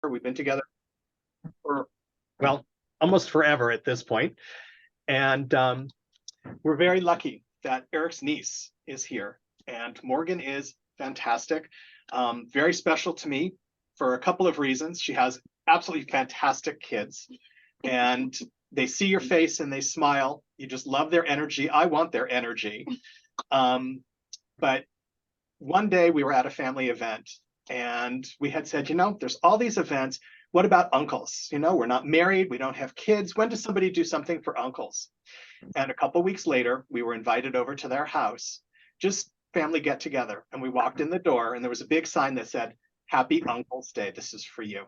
We've been together for, well, almost forever at this point. And we're very lucky that Eric's niece is here. And Morgan is fantastic, very special to me for a couple of reasons. She has absolutely fantastic kids, and they see your face and they smile. You just love their energy. I want their energy. But one day we were at a family event and we had said, there's all these events. What about uncles? We're not married. We don't have kids. When does somebody do something for uncles? And a couple of weeks later, we were invited over to their house, just family get together. And we walked in the door and there was a big sign that said, Happy Uncle's Day. This is for you.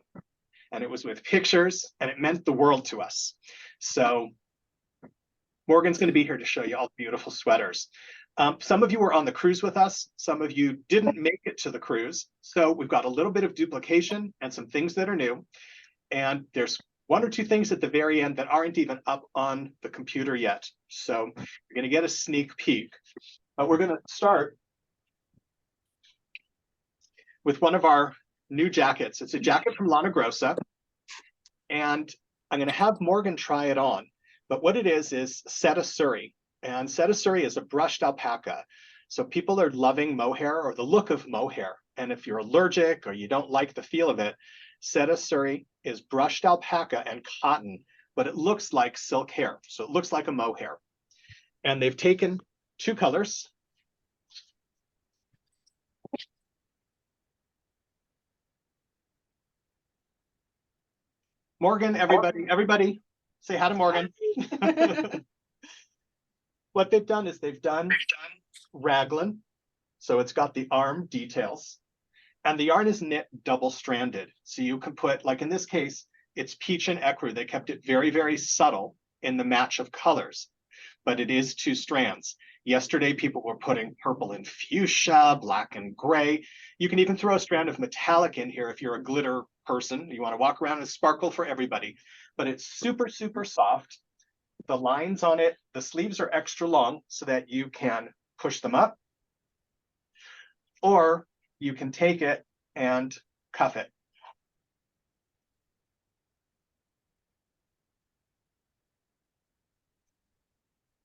And it was with pictures and it meant the world to us. So Morgan's going to be here to show you all the beautiful sweaters. Some of you were on the cruise with us. Some of you didn't make it to the cruise. So we've got a little bit of duplication and some things that are new. And there's one or two things at the very end that aren't even up on the computer yet. So you're going to get a sneak peek. But we're going to start with one of our new jackets. It's a jacket from Lana Grossa. And I'm going to have Morgan try it on. But what it is Seta Suri. And Seta Suri is a brushed alpaca. So people are loving mohair or the look of mohair. And if you're allergic or you don't like the feel of it, Seta Suri is brushed alpaca and cotton, but it looks like silk hair. So it looks like a mohair. And they've taken two colors. Morgan, everybody say hi to Morgan. What they've done is they've done raglan. So it's got the arm details. And the yarn is knit double-stranded. So you can put, like in this case, it's peach and ecru. They kept it very, very subtle in the match of colors, but it is two strands. Yesterday, people were putting purple and fuchsia, black and gray. You can even throw a strand of metallic in here if you're a glitter person. You want to walk around and sparkle for everybody. But it's super, super soft. The lines on it, the sleeves are extra long so that you can push them up, or you can take it and cuff it.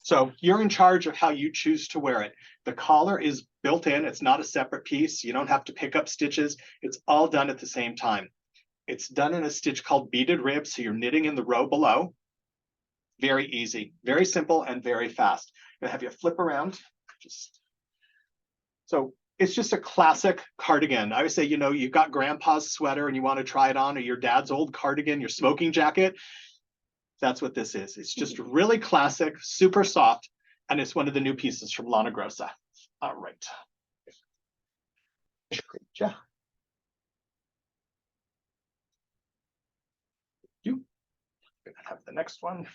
So you're in charge of how you choose to wear it. The collar is built in. It's not a separate piece. You don't have to pick up stitches. It's all done at the same time. It's done in a stitch called beaded rib, so you're knitting in the row below. Very easy, very simple, and very fast. I'm gonna have you flip around. So it's just a classic cardigan. I always say, you've got grandpa's sweater and you want to try it on, or your dad's old cardigan, your smoking jacket. That's what this is. It's just really classic, super soft, and it's one of the new pieces from Lana Grossa. All right. Yeah. You have the next one.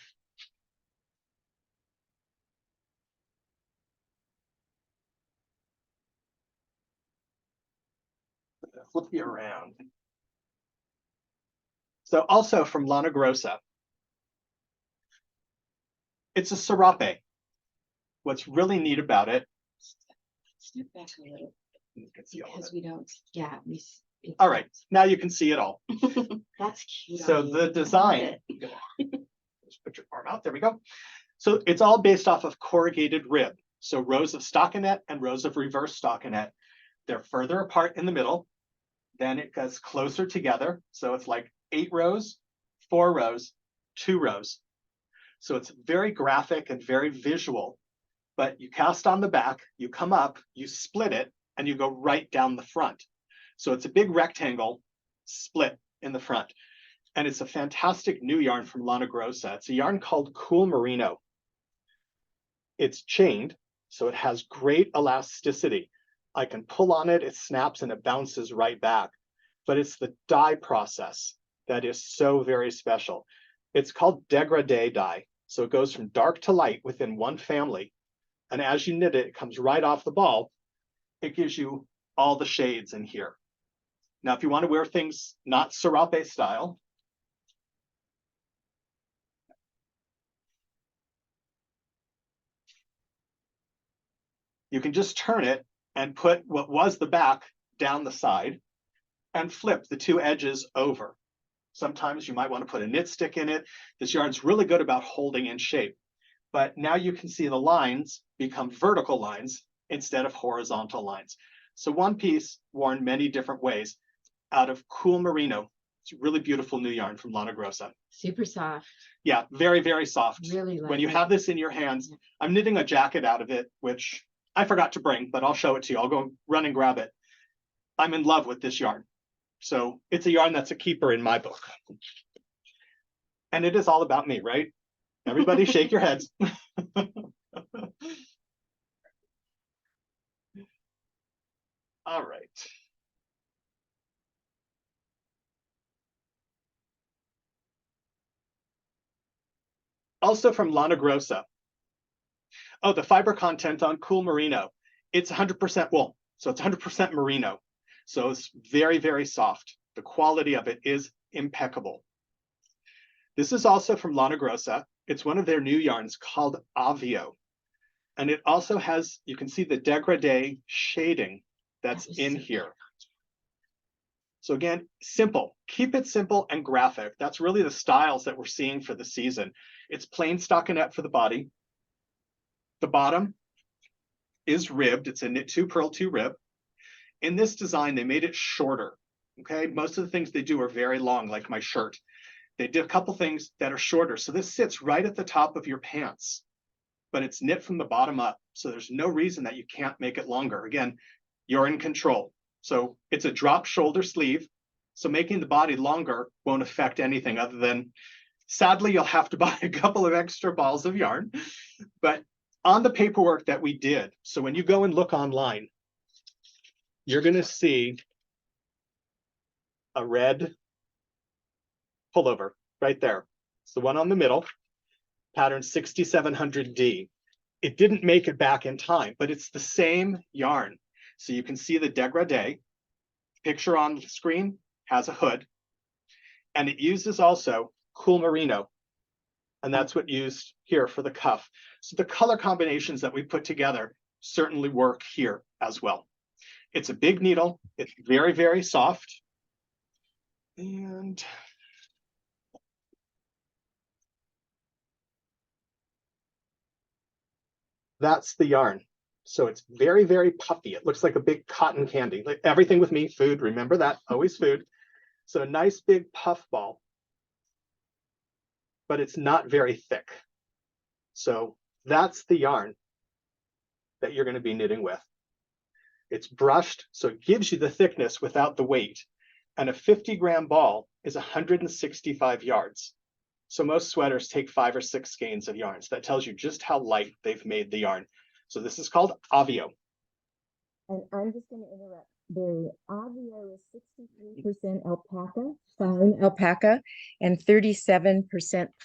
Flip you around. So also from Lana Grossa, it's a serape. What's really neat about it. Step back a little because we don't. Yeah. All right. Now you can see it all. That's cute. So the design. Just put your arm out. There we go. So it's all based off of corrugated rib. So rows of stockinette and rows of reverse stockinette. They're further apart in the middle. Then it goes closer together. So it's like 8 rows, 4 rows, 2 rows. So it's very graphic and very visual, but you cast on the back, you come up, you split it, and you go right down the front. So it's a big rectangle split in the front. And it's a fantastic new yarn from Lana Grossa. It's a yarn called Cool Merino. It's chained, so it has great elasticity. I can pull on it, it snaps and it bounces right back. But it's the dye process that is so very special. It's called dégradé dye. So it goes from dark to light within one family. And as you knit it, it comes right off the ball. It gives you all the shades in here. Now, if you want to wear things not serape style, you can just turn it and put what was the back down the side and flip the 2 edges over. Sometimes you might want to put a knit stick in it. This yarn's really good about holding in shape. But now you can see the lines become vertical lines instead of horizontal lines. So one piece worn many different ways out of cool merino. It's a really beautiful new yarn from Lana Grossa. Super soft. Yeah, very, very soft. Really when you have this in your hands, I'm knitting a jacket out of it, which I forgot to bring, but I'll show it to you. I'll go run and grab it. I'm in love with this yarn. So it's a yarn that's a keeper in my book. And it is all about me, right? Everybody shake your heads. All right. Also from Lana Grossa. Oh, the fiber content on cool merino. It's 100% wool, so it's 100% merino. So it's very, very soft. The quality of it is impeccable. This is also from Lana Grossa. It's one of their new yarns called Avio. And it also has, you can see the dégradé shading that's in here. So again, simple. Keep it simple and graphic. That's really the styles that we're seeing for the season. It's plain stockinette for the body. The bottom is ribbed. It's a knit 2 purl 2 rib. In this design, they made it shorter. Okay, most of the things they do are very long, like my shirt. They did a couple things that are shorter. So this sits right at the top of your pants, but it's knit from the bottom up. So there's no reason that you can't make it longer. Again, you're in control. So it's a drop shoulder sleeve. So making the body longer won't affect anything other than, sadly, you'll have to buy a couple of extra balls of yarn. But on the paperwork that we did, so when you go and look online, you're going to see a red pullover right there. It's the one on the middle, pattern 6700D. It didn't make it back in time, but it's the same yarn. So you can see the dégradé. Picture on the screen has a hood, and it uses also cool merino, and that's what used here for the cuff. So the color combinations that we put together certainly work here as well. It's a big needle. It's very, very soft. And that's the yarn. So it's very, very puffy. It looks like a big cotton candy. Like everything with me, food, remember that, always food. So a nice big puff ball, but it's not very thick. So that's the yarn that you're going to be knitting with. It's brushed, so it gives you the thickness without the weight. And a 50-gram ball is 165 yards. So most sweaters take 5 or 6 skeins of yarn. So that tells you just how light they've made the yarn. So this is called Avio. And I'm just going to interrupt. The Avio is 63% alpaca, fine alpaca, and 37%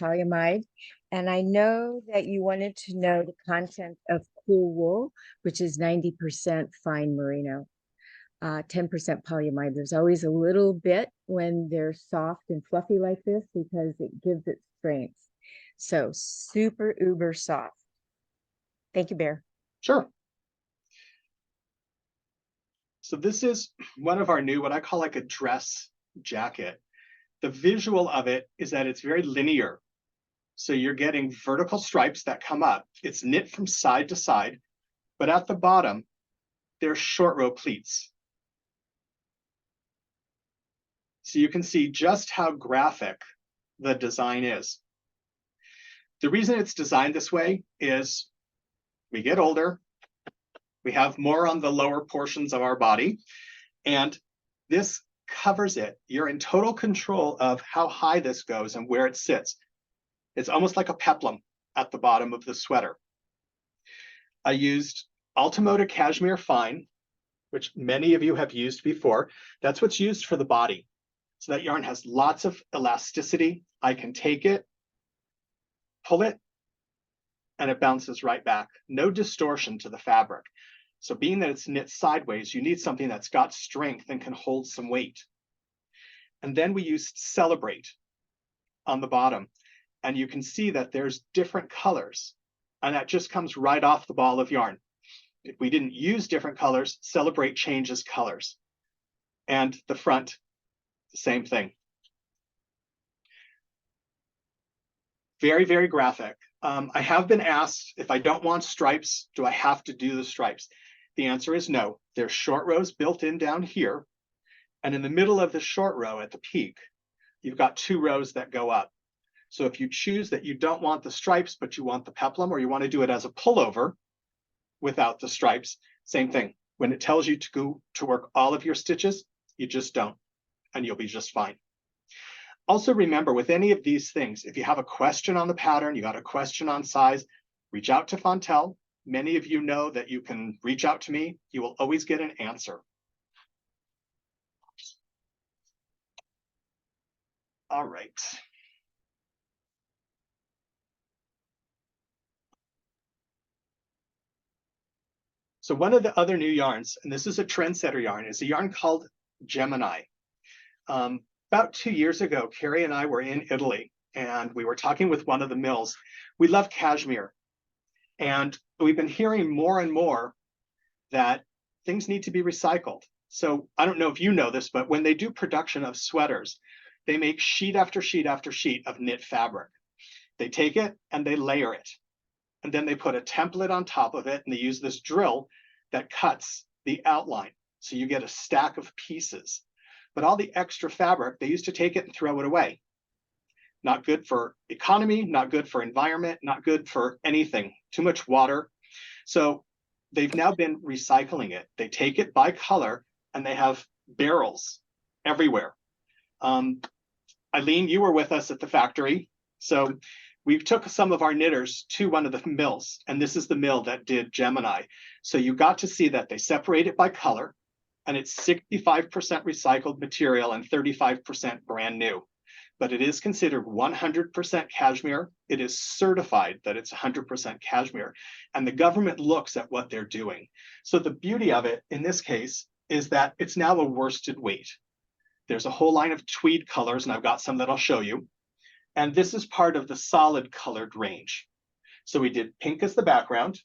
polyamide. And I know that you wanted to know the content of cool wool, which is 90% fine merino, 10% polyamide. There's always a little bit when they're soft and fluffy like this because it gives it strength. So super uber soft. Thank you, Bear. Sure. So this is one of our new, what I call like a dress jacket. The visual of it is that it's very linear. So you're getting vertical stripes that come up. It's knit from side to side, but at the bottom, there's short row pleats. So you can see just how graphic the design is. The reason it's designed this way is we get older, we have more on the lower portions of our body, and this covers it. You're in total control of how high this goes and where it sits. It's almost like a peplum at the bottom of the sweater. I used Altamoda Cashmere Fine, which many of you have used before. That's what's used for the body. So that yarn has lots of elasticity. I can take it, pull it, and it bounces right back. No distortion to the fabric. So being that it's knit sideways, you need something that's got strength and can hold some weight. And then we used Celebrate on the bottom. And you can see that there's different colors. And that just comes right off the ball of yarn. If we didn't use different colors, Celebrate changes colors. And the front, the same thing. Very, very graphic. I have been asked if I don't want stripes, do I have to do the stripes? The answer is no. There's short rows built in down here. And in the middle of the short row at the peak, you've got 2 rows that go up. So if you choose that you don't want the stripes, but you want the peplum, or you want to do it as a pullover without the stripes, same thing. When it tells you to go to work all of your stitches, you just don't, and you'll be just fine. Also remember, with any of these things, if you have a question on the pattern, you got a question on size, reach out to Fontel. Many of you know that you can reach out to me. You will always get an answer. All right. So one of the other new yarns, and this is a trendsetter yarn, is a yarn called Gemini. About 2 years ago, Carrie and I were in Italy, and we were talking with one of the mills. We love cashmere, and we've been hearing more and more that things need to be recycled. So I don't know if you know this, but when they do production of sweaters, they make sheet after sheet after sheet of knit fabric. They take it and they layer it, and then they put a template on top of it, and they use this drill that cuts the outline. So you get a stack of pieces. But all the extra fabric, they used to take it and throw it away. Not good for economy, not good for environment, not good for anything. Too much water. So they've now been recycling it. They take it by color, and they have barrels everywhere. Eileen, you were with us at the factory. So we took some of our knitters to one of the mills, and this is the mill that did Gemini. So you got to see that they separate it by color, and it's 65% recycled material and 35% brand new. But it is considered 100% cashmere. It is certified that it's 100% cashmere, and the government looks at what they're doing. So the beauty of it in this case is that it's now a worsted weight. There's a whole line of tweed colors, and I've got some that I'll show you. And this is part of the solid colored range. So we did pink as the background,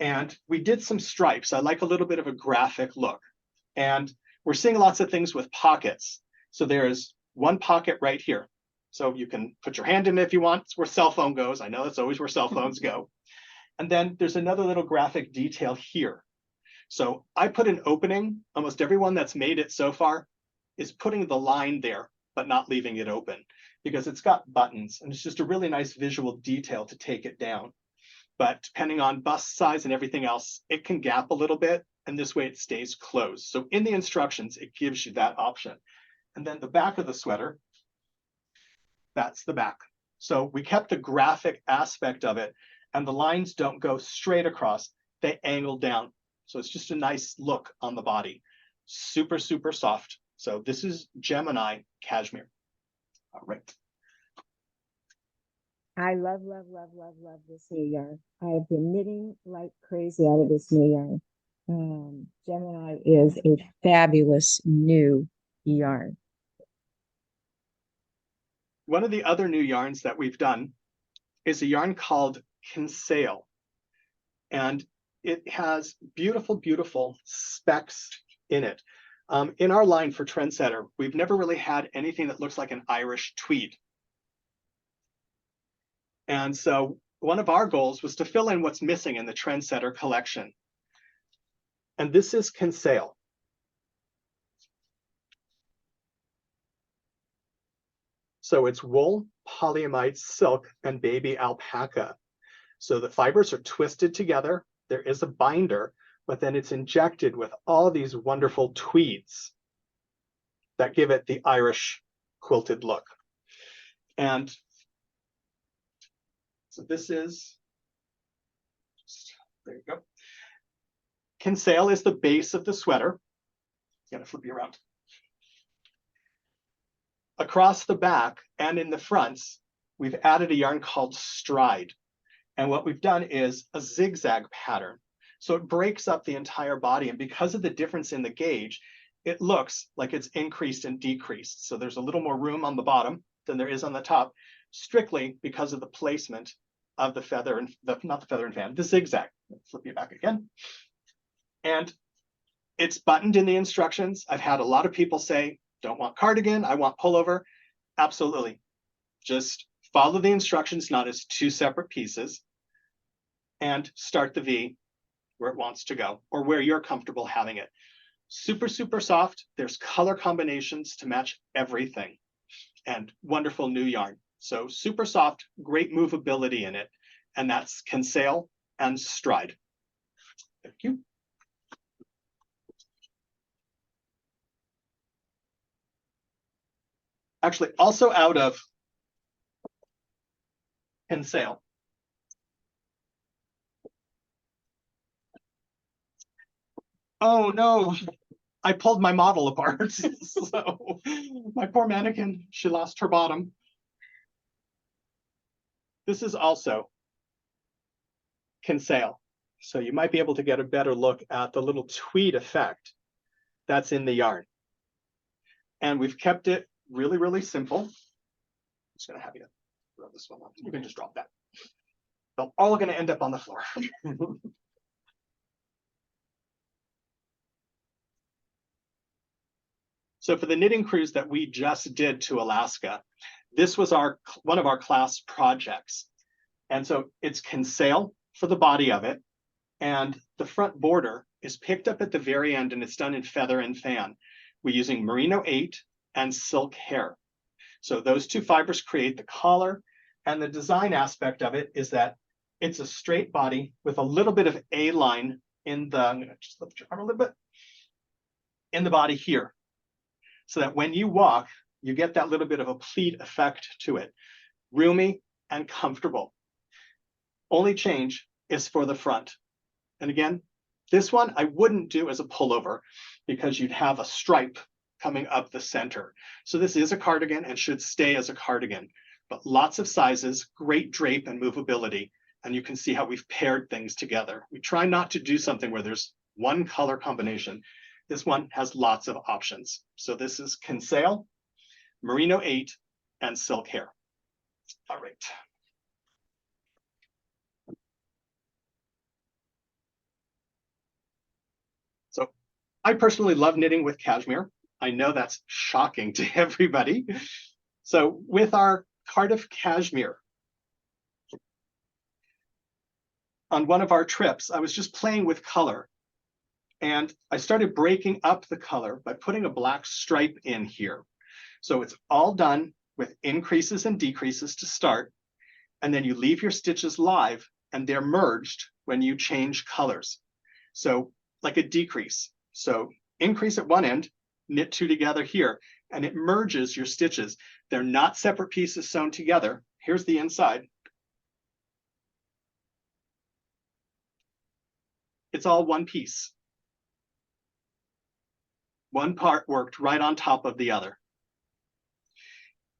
and we did some stripes. I like a little bit of a graphic look. And we're seeing lots of things with pockets. So there's one pocket right here. So you can put your hand in it if you want. It's where cell phone goes. I know that's always where cell phones go. And then there's another little graphic detail here. So I put an opening. Almost everyone that's made it so far is putting the line there, but not leaving it open, because it's got buttons, and it's just a really nice visual detail to take it down. But depending on bust size and everything else, it can gap a little bit, and this way it stays closed. So in the instructions, it gives you that option. And then the back of the sweater, that's the back. So we kept the graphic aspect of it, and the lines don't go straight across, they angle down. So it's just a nice look on the body. Super, super soft. So this is Gemini cashmere. All right. I love, love, love, love, love this new yarn. I have been knitting like crazy out of this new yarn. Gemini is a fabulous new yarn. One of the other new yarns that we've done is a yarn called Kinsale. And it has beautiful, beautiful specks in it. In our line for Trendsetter, we've never really had anything that looks like an Irish tweed. And so one of our goals was to fill in what's missing in the Trendsetter collection. And this is Kinsale. So it's wool, polyamide, silk, and baby alpaca. So the fibers are twisted together. There is a binder, but then it's injected with all these wonderful tweeds that give it the Irish quilted look. And so this is, there you go. Kinsale is the base of the sweater. Gotta flip you around. Across the back and in the fronts, we've added a yarn called Stride. And what we've done is a zigzag pattern. So it breaks up the entire body. And because of the difference in the gauge, it looks like it's increased and decreased. So there's a little more room on the bottom than there is on the top, strictly because of the placement of the feather and not the feather and fan, the zigzag. Let's flip you back again. And it's buttoned in the instructions. I've had a lot of people say, don't want cardigan, I want pullover. Absolutely. Just Follow the instructions not as two separate pieces, and start the V where it wants to go or where you're comfortable having it. Super, super soft. There's color combinations to match everything, and wonderful new yarn. So super soft, great movability in it. And that's Kinsale and Stride. Thank you. Actually, also out of Kinsale. Oh no, I pulled my model apart. So my poor mannequin, she lost her bottom. This is also Kinsale. So you might be able to get a better look at the little tweed effect that's in the yarn. And we've kept it really, really simple. I'm just gonna have you throw this one up. You can just drop that. They're all gonna end up on the floor. So for the knitting cruise that we just did to Alaska, this was one of our class projects. And so it's Kinsale for the body of it. And the front border is picked up at the very end, and it's done in feather and fan. We're using Merino 8 and silk hair. So those two fibers create the collar. And the design aspect of it is that it's a straight body with a little bit of A-line in the, I'm gonna just lift your arm a little bit, in the body here. So that when you walk, you get that little bit of a pleat effect to it. Roomy and comfortable. Only change is for the front. And again, this one I wouldn't do as a pullover because you'd have a stripe coming up the center. So this is a cardigan and should stay as a cardigan, but lots of sizes, great drape and movability. And you can see how we've paired things together. We try not to do something where there's one color combination. This one has lots of options. So this is Kinsale, Merino 8, and silk hair. All right. So I personally love knitting with cashmere. I know that's shocking to everybody. So with our Cardiff cashmere, on one of our trips, I was just playing with color. And I started breaking up the color by putting a black stripe in here. So it's all done with increases and decreases to start. And then you leave your stitches live and they're merged when you change colors. So like a decrease. So increase at one end, knit two together here, and it merges your stitches. They're not separate pieces sewn together. Here's the inside. It's all one piece. One part worked right on top of the other.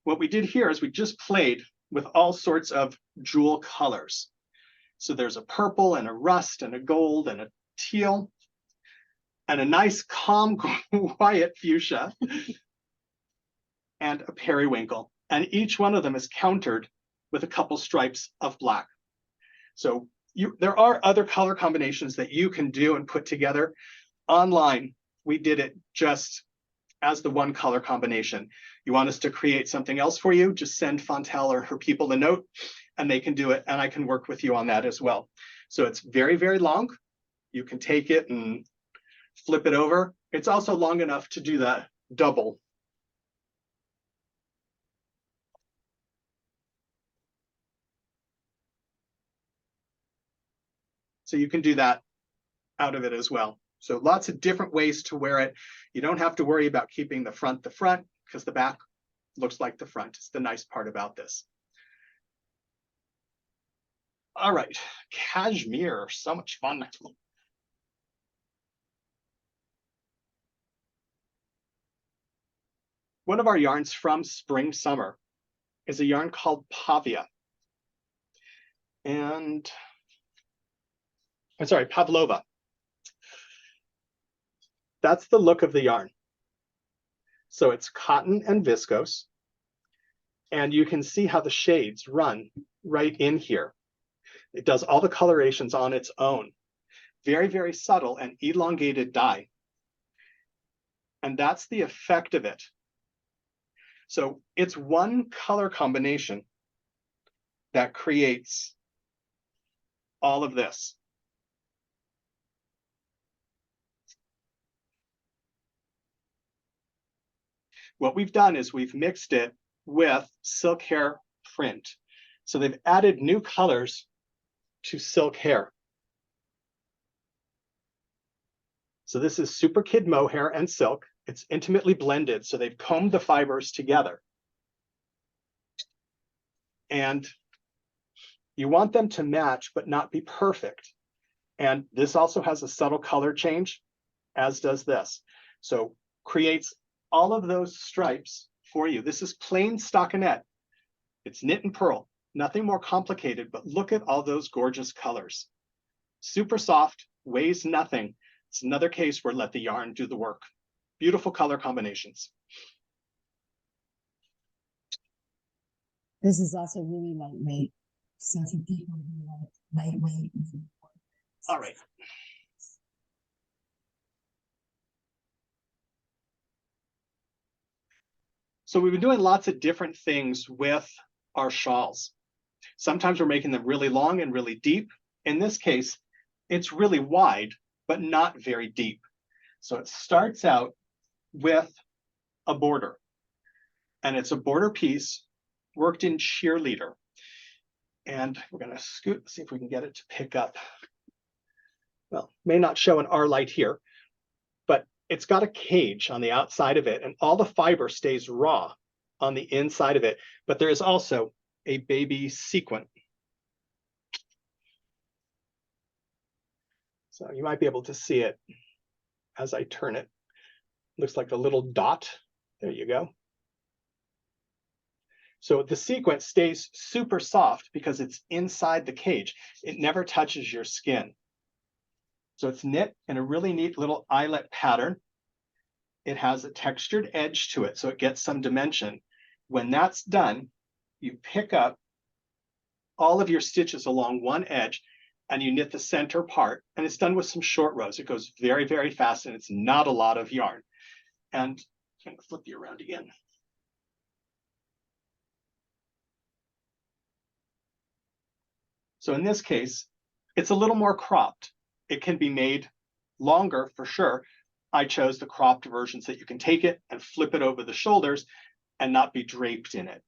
What we did here is we just played with all sorts of jewel colors. So there's a purple and a rust and a gold and a teal and a nice calm, quiet fuchsia and a periwinkle. And each one of them is countered with a couple stripes of black. So there are other color combinations that you can do and put together. Online, we did it just as the one color combination. You want us to create something else for you, just send Fontel or her people a note and they can do it. And I can work with you on that as well. So it's very, very long. You can take it and flip it over. It's also long enough to do that double. So you can do that out of it as well. So lots of different ways to wear it. You don't have to worry about keeping the front because the back looks like the front. It's the nice part about this. All right, cashmere, so much fun. One of our yarns from spring, summer is a yarn called Pavia. And I'm sorry, Pavlova. That's the look of the yarn. So it's cotton and viscose. And you can see how the shades run right in here. It does all the colorations on its own. Very, very subtle and elongated dye. And that's the effect of it. So it's one color combination that creates all of this. What we've done is we've mixed it with silk hair print. So they've added new colors to silk hair. So this is super kid mohair and silk. It's intimately blended, so they've combed the fibers together. And you want them to match, but not be perfect. And this also has a subtle color change, as does this. So creates all of those stripes for you. This is plain stockinette. It's knit and purl, nothing more complicated, but look at all those gorgeous colors. Super soft, weighs nothing. It's another case where let the yarn do the work. Beautiful color combinations. This is also really lightweight. So for people who like lightweight. All right. So we've been doing lots of different things with our shawls. Sometimes we're making them really long and really deep. In this case, it's really wide, but not very deep. So it starts out with a border, and it's a border piece worked in cheerleader. And we're going to scoot, see if we can get it to pick up. Well, may not show an R light here, but it's got a cage on the outside of it, and all the fiber stays raw on the inside of it. But there is also a baby sequin. So you might be able to see it as I turn it. Looks like a little dot. There you go. So the sequin stays super soft because it's inside the cage. It never touches your skin. So it's knit in a really neat little eyelet pattern. It has a textured edge to it, so it gets some dimension. When that's done, you pick up all of your stitches along one edge and you knit the center part, and it's done with some short rows. It goes very, very fast, and it's not a lot of yarn. And I'm going to flip you around again. So in this case, it's a little more cropped. It can be made longer for sure. I chose the cropped versions that you can take it and flip it over the shoulders and not be draped in it,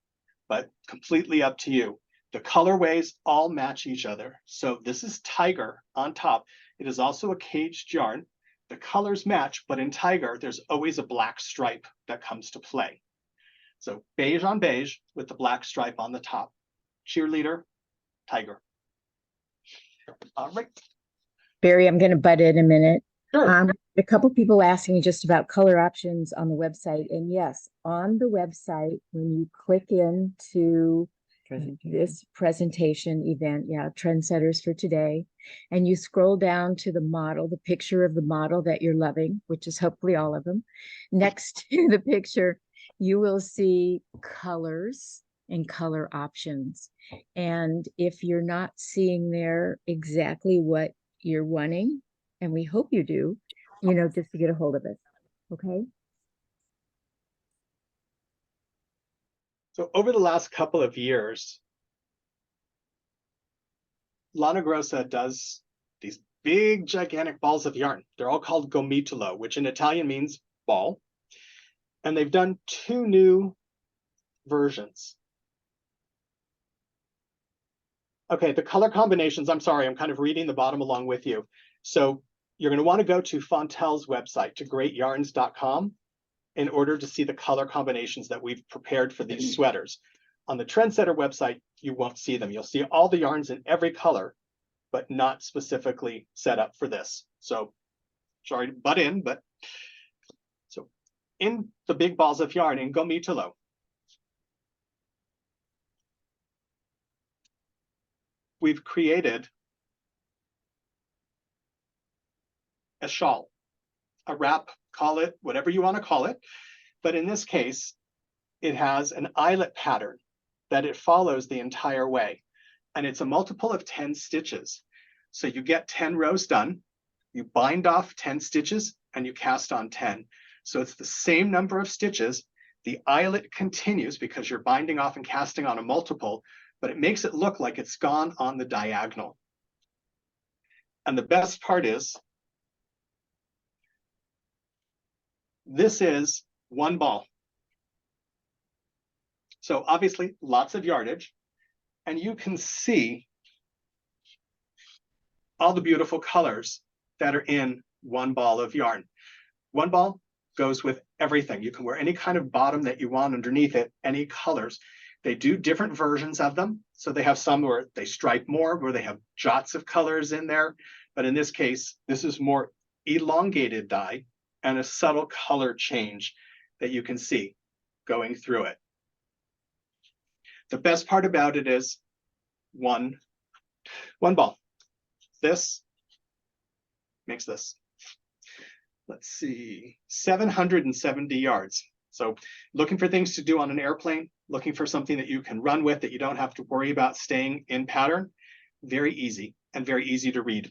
but completely up to you. The colorways all match each other. So this is Tiger on top. It is also a caged yarn. The colors match, but in Tiger, there's always a black stripe that comes to play. So beige on beige with the black stripe on the top. Cheerleader, Tiger. All right. Barry, I'm going to butt in a minute. Sure. A couple people asking just about color options on the website. And yes, on the website, when you click into this presentation event, Trendsetters for Today, and you scroll down to the model, the picture of the model that you're loving, which is hopefully all of them, next to the picture, you will see colors and color options. And if you're not seeing there exactly what you're wanting, and we hope you do, just to get a hold of us. Okay. So over the last couple of years, Lana Grossa does these big, gigantic balls of yarn. They're all called gomitolo, which in Italian means ball. And they've done two new versions. Okay, the color combinations, I'm sorry, I'm kind of reading the bottom along with you. So you're going to want to go to Fontel's website, to greatyarns.com, in order to see the color combinations that we've prepared for these sweaters. On the Trendsetter website, you won't see them. You'll see all the yarns in every color, but not specifically set up for this. So sorry to butt in, but so in the big balls of yarn in gomitolo, we've created a shawl, a wrap, call it whatever you want to call it. But in this case, it has an eyelet pattern that it follows the entire way. And it's a multiple of 10 stitches. So you get 10 rows done, you bind off 10 stitches, and you cast on 10. So it's the same number of stitches. The eyelet continues because you're binding off and casting on a multiple but it makes it look like it's gone on the diagonal. And the best part is, this is one ball. So obviously lots of yardage, and you can see all the beautiful colors that are in one ball of yarn. One ball goes with everything. You can wear any kind of bottom that you want underneath it, any colors. They do different versions of them. So they have some where they stripe more, where they have jots of colors in there. But in this case, this is more elongated dye and a subtle color change that you can see going through it. The best part about it is one ball. This makes this, let's see, 770 yards. So looking for things to do on an airplane, looking for something that you can run with that you don't have to worry about staying in pattern, very easy and very easy to read.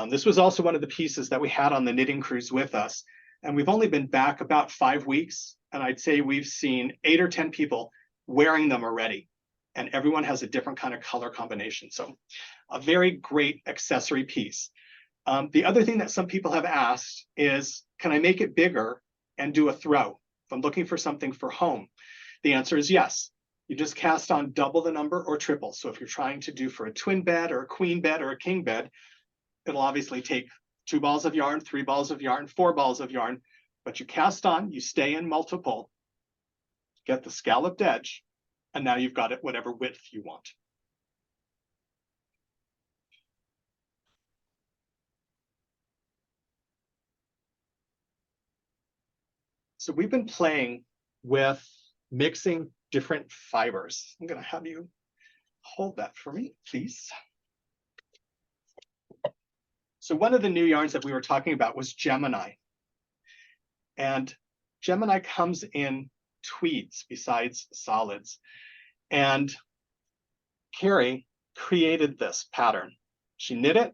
This was also one of the pieces that we had on the knitting cruise with us. And we've only been back about 5 weeks. And I'd say we've seen 8 or 10 people wearing them already. And everyone has a different kind of color combination. So a very great accessory piece. The other thing that some people have asked is, can I make it bigger and do a throw? If I'm looking for something for home, the answer is yes. You just cast on double the number or triple. So if you're trying to do for a twin bed or a queen bed or a king bed, it'll obviously take 2 balls of yarn, 3 balls of yarn, 4 balls of yarn, but you cast on, you stay in multiple, get the scalloped edge, and now you've got it whatever width you want. So we've been playing with mixing different fibers. I'm going to have you hold that for me, please. So one of the new yarns that we were talking about was Gemini. And Gemini comes in tweeds besides solids. And Carrie created this pattern. She knit it.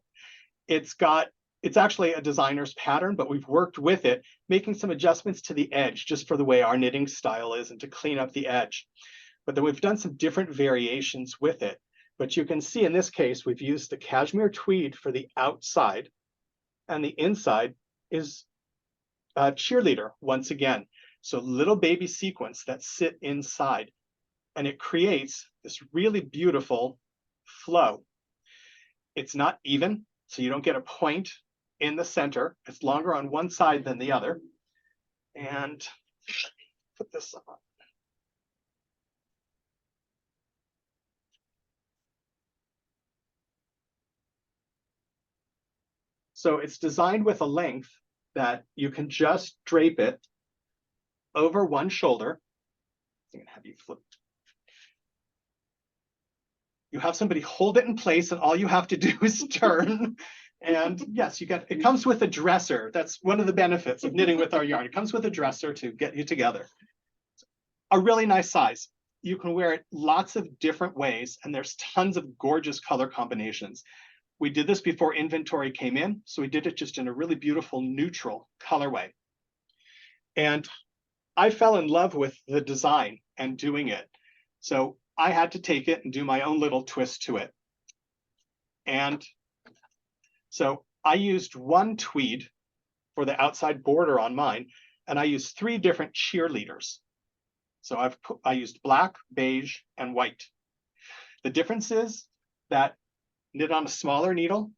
It's actually a designer's pattern, but we've worked with it, making some adjustments to the edge just for the way our knitting style is and to clean up the edge. But then we've done some different variations with it. But you can see in this case, we've used the cashmere tweed for the outside, and the inside is cheerleader once again. So little baby sequins that sit inside, and it creates this really beautiful flow. It's not even, so you don't get a point in the center. It's longer on one side than the other. And put this on. So it's designed with a length that you can just drape it over one shoulder. I'm gonna have you flip. You have somebody hold it in place, and all you have to do is turn. And yes, it comes with a dresser. That's one of the benefits of knitting with our yarn. It comes with a dresser to get you together. A really nice size. You can wear it lots of different ways, and there's tons of gorgeous color combinations. We did this before inventory came in, so we did it just in a really beautiful neutral colorway. And I fell in love with the design and doing it. So I had to take it and do my own little twist to it. And so I used one tweed for the outside border on mine, and I used 3 different cheerleaders. So I used black, beige, and white. The difference is that knit on a smaller needle,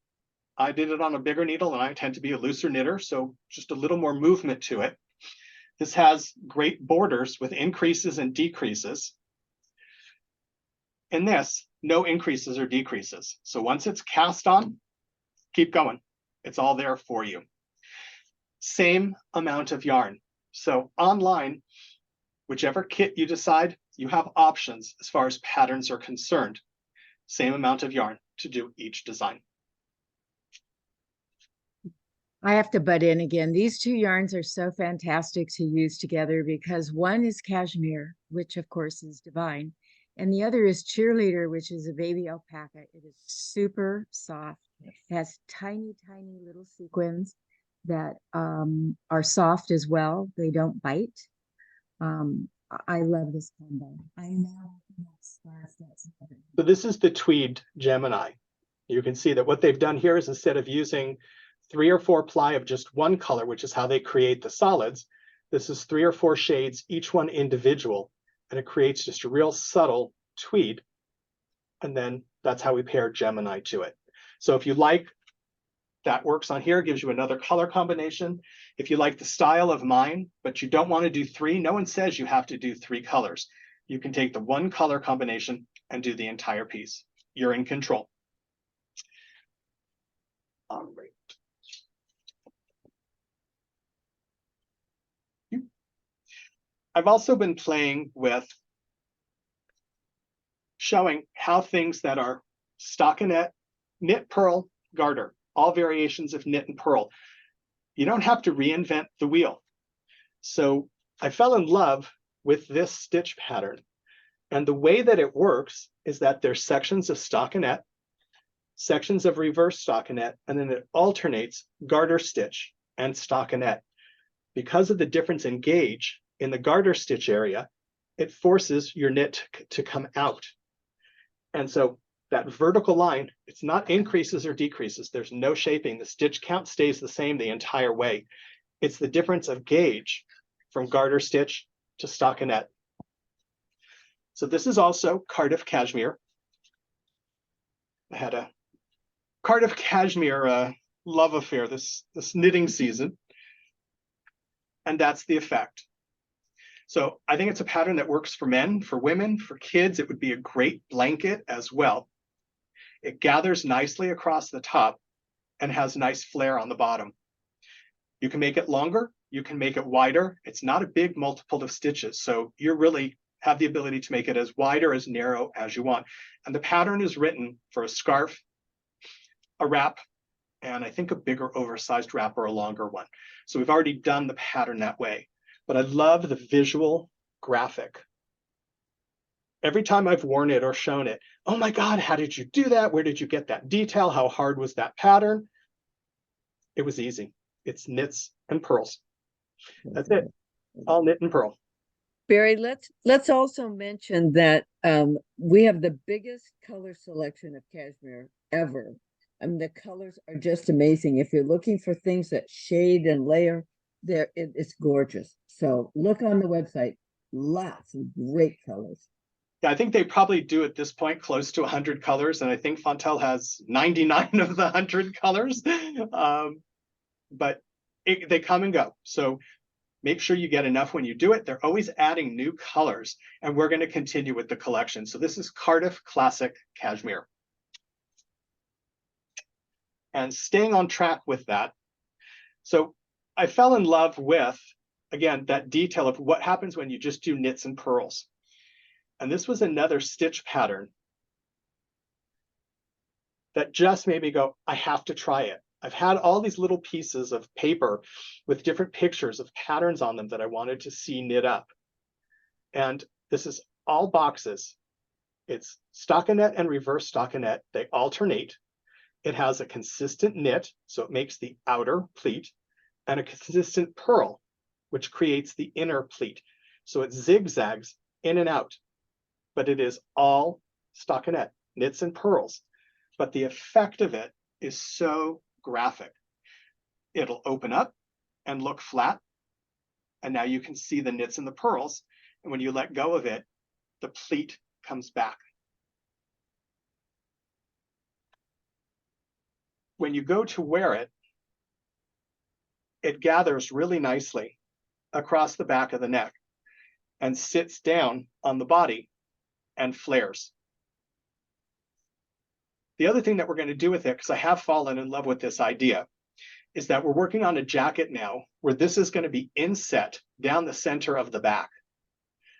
I did it on a bigger needle, and I tend to be a looser knitter, so just a little more movement to it. This has great borders with increases and decreases. In this, no increases or decreases. So once it's cast on, keep going. It's all there for you. Same amount of yarn. So online, whichever kit you decide, you have options as far as patterns are concerned. Same amount of yarn to do each design. I have to butt in again. These 2 yarns are so fantastic to use together because one is cashmere, which of course is divine, and the other is cheerleader, which is a baby alpaca. It is super soft. It has tiny, tiny little sequins that are soft as well. They don't bite. I love this combo. I now have scarf that's So this is the tweed Gemini. You can see that what they've done here is instead of using 3 or 4 ply of just one color, which is how they create the solids, this is 3 or 4 shades, each one individual, and it creates just a real subtle tweed. And then that's how we pair Gemini to it. So if you like, that works on here, gives you another color combination. If you like the style of mine, but you don't want to do 3, no one says you have to do 3 colors. You can take the 1 color combination and do the entire piece. You're in control. All right. I've also been playing with showing how things that are stockinette, knit, purl, garter, all variations of knit and purl, you don't have to reinvent the wheel. So I fell in love with this stitch pattern. And the way that it works is that there's sections of stockinette, sections of reverse stockinette, and then it alternates garter stitch and stockinette. Because of the difference in gauge in the garter stitch area, it forces your knit to come out. And so that vertical line, it's not increases or decreases. There's no shaping. The stitch count stays the same the entire way. It's the difference of gauge from garter stitch to stockinette. So this is also Cardiff Cashmere. I had a Cardiff Cashmere love affair this knitting season. And that's the effect. So I think it's a pattern that works for men, for women, for kids. It would be a great blanket as well. It gathers nicely across the top and has nice flare on the bottom. You can make it longer, you can make it wider. It's not a big multiple of stitches, so you really have the ability to make it as wide or as narrow as you want. And the pattern is written for a scarf, a wrap, and I think a bigger oversized wrap or a longer one. So we've already done the pattern that way. But I love the visual graphic. Every time I've worn it or shown it, oh my God, how did you do that? Where did you get that detail? How hard was that pattern? It was easy. It's knits and purls. That's it. All knit and purl. Barry, let's also mention that we have the biggest color selection of cashmere ever. I mean, the colors are just amazing. If you're looking for things that shade and layer, it's gorgeous. So look on the website, lots of great colors. Yeah, I think they probably do at this point close to 100 colors, and I think Fontel has 99 of the 100 colors. But they come and go. So make sure you get enough when you do it. They're always adding new colors, and we're going to continue with the collection. So this is Cardiff Classic Cashmere. And staying on track with that, so I fell in love with, again, that detail of what happens when you just do knits and purls. And this was another stitch pattern that just made me go, I have to try it. I've had all these little pieces of paper with different pictures of patterns on them that I wanted to see knit up. And this is all boxes. It's stockinette and reverse stockinette. They alternate. It has a consistent knit, so it makes the outer pleat, and a consistent purl, which creates the inner pleat. So it zigzags in and out, but it is all stockinette, knits and purls. But the effect of it is so graphic. It'll open up and look flat, and now you can see the knits and the purls. And when you let go of it, the pleat comes back. When you go to wear it, it gathers really nicely across the back of the neck and sits down on the body and flares. The other thing that we're going to do with it, because I have fallen in love with this idea, is that we're working on a jacket now where this is going to be inset down the center of the back,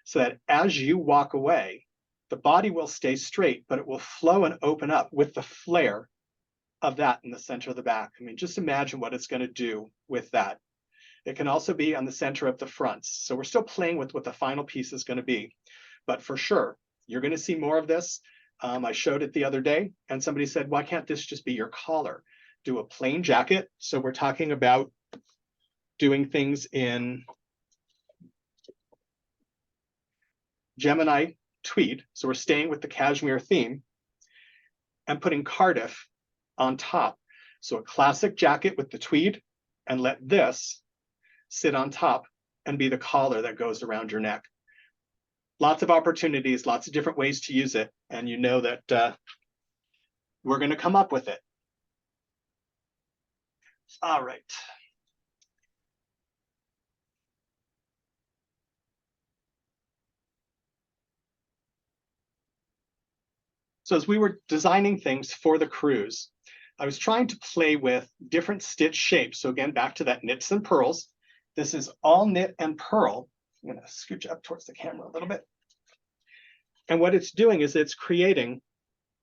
so that as you walk away, the body will stay straight, but it will flow and open up with the flare of that in the center of the back. I mean, just imagine what it's going to do with that. It can also be on the center of the fronts. So we're still playing with what the final piece is going to be. But for sure, you're going to see more of this. I showed it the other day, and somebody said, why can't this just be your collar? Do a plain jacket. So we're talking about doing things in Gemini tweed. So we're staying with the cashmere theme. and putting Cardiff on top. So a classic jacket with the tweed, and let this sit on top and be the collar that goes around your neck. Lots of opportunities, lots of different ways to use it. And you know that we're going to come up with it. All right. So as we were designing things for the cruise, I was trying to play with different stitch shapes. So again, back to that knits and purls. This is all knit and purl. I'm going to scooch up towards the camera a little bit. And what it's doing is it's creating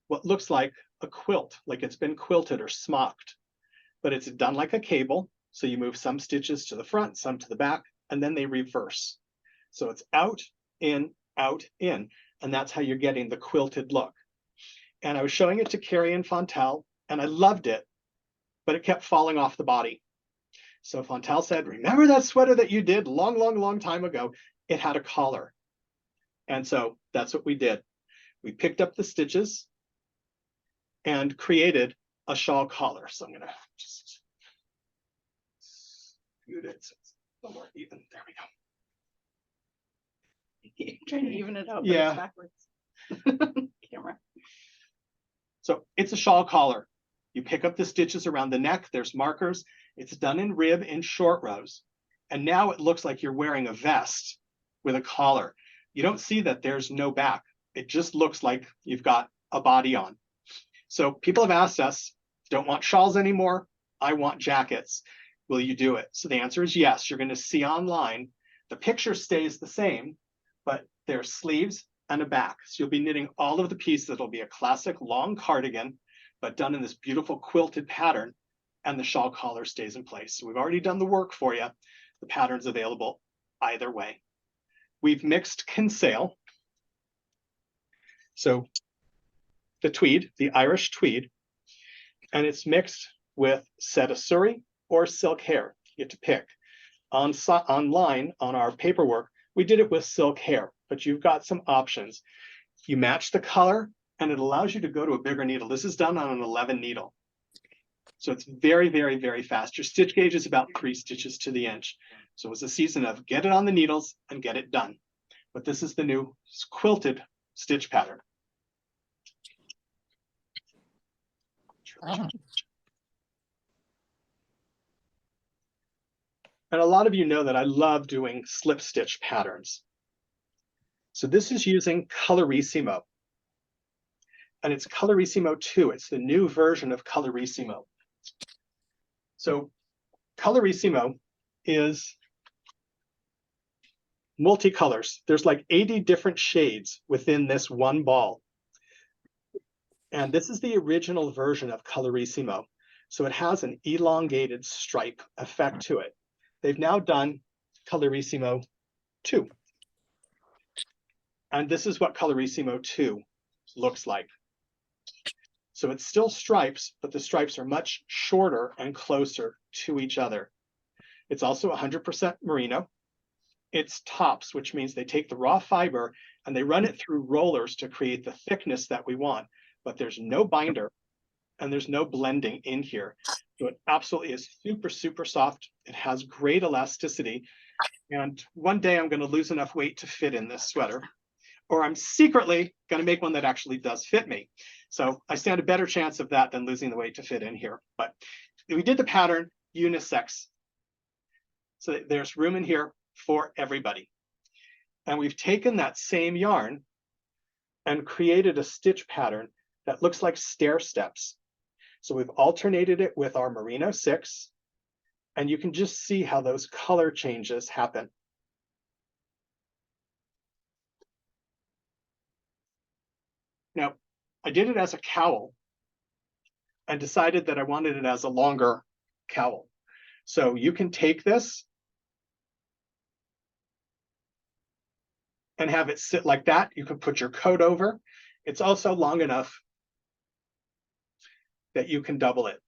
what looks like a quilt, like it's been quilted or smocked, but it's done like a cable. So you move some stitches to the front, some to the back, and then they reverse. So it's out, in, and that's how you're getting the quilted look. And I was showing it to Carrie and Fontel, and I loved it, but it kept falling off the body. So Fontel said, remember that sweater that you did long time ago? It had a collar. And so that's what we did. We picked up the stitches and created a shawl collar. So I'm gonna just scoot it so it's a little more even. There we go. Trying to even it out, but Yeah. it's backwards. Camera. So it's a shawl collar. You pick up the stitches around the neck, there's markers. It's done in rib in short rows. And now it looks like you're wearing a vest with a collar. You don't see that there's no back. It just looks like you've got a body on. So people have asked us, don't want shawls anymore. I want jackets. Will you do it? So the answer is yes. You're going to see online. The picture stays the same, but there's sleeves and a back. So you'll be knitting all of the pieces. It'll be a classic long cardigan, but done in this beautiful quilted pattern, and the shawl collar stays in place. So we've already done the work for you. The pattern's available either way. We've mixed Kinsale. So the tweed, the Irish tweed, and it's mixed with Sedasuri or silk hair. You get to pick. Online on our paperwork, we did it with silk hair, but you've got some options. You match the color and it allows you to go to a bigger needle. This is done on an 11 needle. So it's very fast. Your stitch gauge is about 3 stitches to the inch. So it's a season of get it on the needles and get it done. But this is the new quilted stitch pattern. And a lot of you know that I love doing slip stitch patterns. So this is using Colorissimo. And it's Colorissimo 2. It's the new version of Colorissimo. So Colorissimo is multicolors. There's like 80 different shades within this one ball. And this is the original version of Colorissimo. So it has an elongated stripe effect to it. They've now done Colorissimo 2. And this is what Colorissimo 2 looks like. So it's still stripes, but the stripes are much shorter and closer to each other. It's also 100% merino. It's tops, which means they take the raw fiber and they run it through rollers to create the thickness that we want, but there's no binder and there's no blending in here. So it absolutely is super soft. It has great elasticity. And one day I'm going to lose enough weight to fit in this sweater, or I'm secretly going to make one that actually does fit me. So I stand a better chance of that than losing the weight to fit in here. But we did the pattern unisex. So there's room in here for everybody. And we've taken that same yarn and created a stitch pattern that looks like stair steps. So we've alternated it with our Merino 6, and you can just see how those color changes happen. Now, I did it as a cowl and decided that I wanted it as a longer cowl. So you can take this and have it sit like that. You can put your coat over. It's also long enough that you can double it.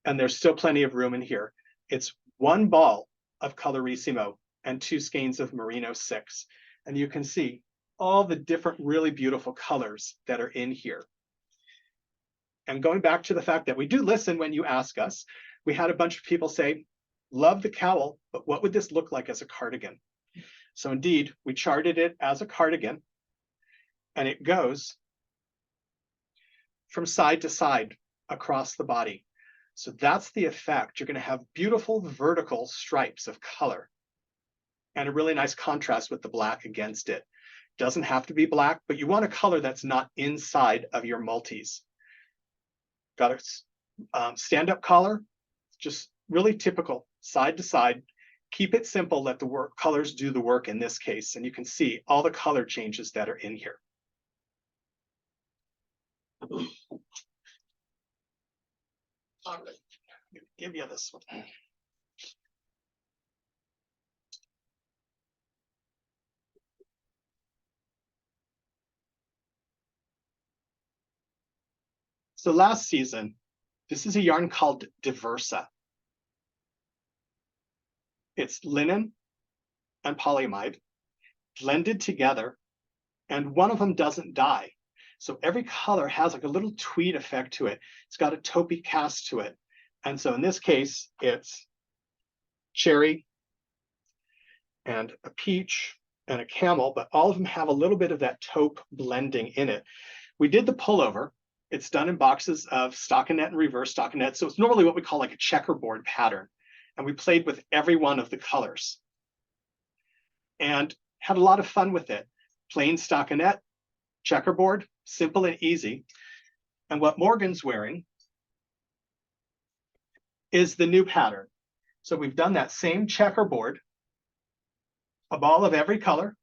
And there's still plenty of room in here. It's one ball of Colorissimo and 2 skeins of Merino 6. And you can see all the different really beautiful colors that are in here. And going back to the fact that we do listen when you ask us, we had a bunch of people say, love the cowl, but what would this look like as a cardigan? So indeed, we charted it as a cardigan, and it goes from side to side across the body. So that's the effect. You're going to have beautiful vertical stripes of color and a really nice contrast with the black against it. Doesn't have to be black, but you want a color that's not inside of your multis. Got a stand-up collar, just really typical, side to side. Keep it simple, let the colors do the work in this case, and you can see all the color changes that are in here. All right, I'm gonna give you this one. So last season, this is a yarn called Diversa. It's linen and polyamide blended together, and one of them doesn't dye. So every color has like a little tweed effect to it. It's got a taupey cast to it. And so in this case, it's cherry and a peach and a camel, but all of them have a little bit of that taupe blending in it. We did the pullover. It's done in boxes of stockinette and reverse stockinette. So it's normally what we call like a checkerboard pattern. And we played with every one of the colors and had a lot of fun with it. Plain stockinette, checkerboard, simple and easy. And what Morgan's wearing is the new pattern. So we've done that same checkerboard, a ball of every color,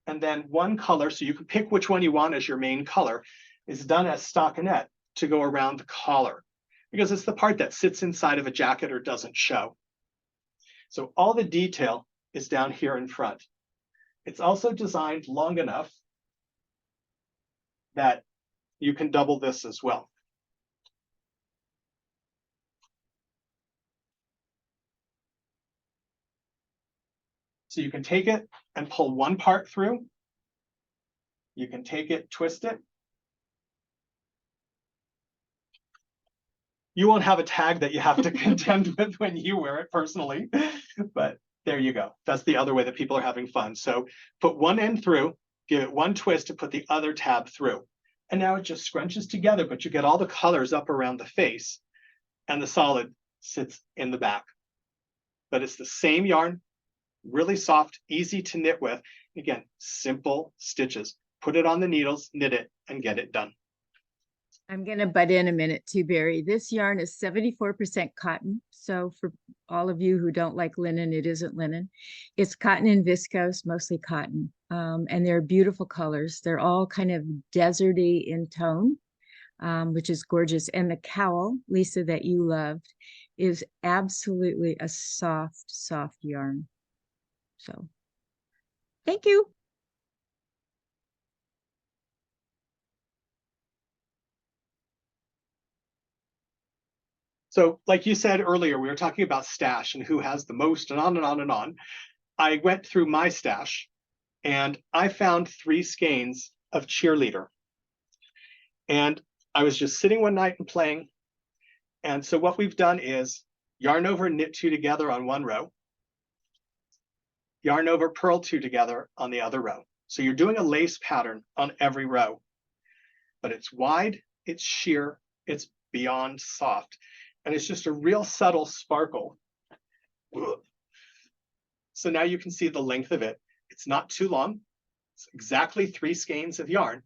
and then one color, so you can pick which one you want as your main color, is done as stockinette to go around the collar, because it's the part that sits inside of a jacket or doesn't show. So all the detail is down here in front. It's also designed long enough that you can double this as well. So you can take it and pull one part through. You can take it, twist it. You won't have a tag that you have to contend with when you wear it personally, but there you go. That's the other way that people are having fun. So put one end through, give it one twist to put the other tab through. And now it just scrunches together, but you get all the colors up around the face and the solid sits in the back. But it's the same yarn, really soft, easy to knit with. Again, simple stitches. Put it on the needles, knit it, and get it done. I'm gonna butt in a minute too, Barry. This yarn is 74% cotton. So for all of you who don't like linen, it isn't linen. It's cotton and viscose, mostly cotton. And they're beautiful colors. They're all kind of deserty in tone, which is gorgeous. And the cowl, Lisa, that you loved, is absolutely a soft, soft yarn. So thank you. So like you said earlier, we were talking about stash and who has the most and on and on and on. I went through my stash and I found 3 skeins of cheerleader. And I was just sitting one night and playing. And so what we've done is yarn over, knit 2 together on one row, yarn over, purl 2 together on the other row. So you're doing a lace pattern on every row, but it's wide, it's sheer, it's beyond soft. And it's just a real subtle sparkle. So now you can see the length of it. It's not too long. It's exactly 3 skeins of yarn,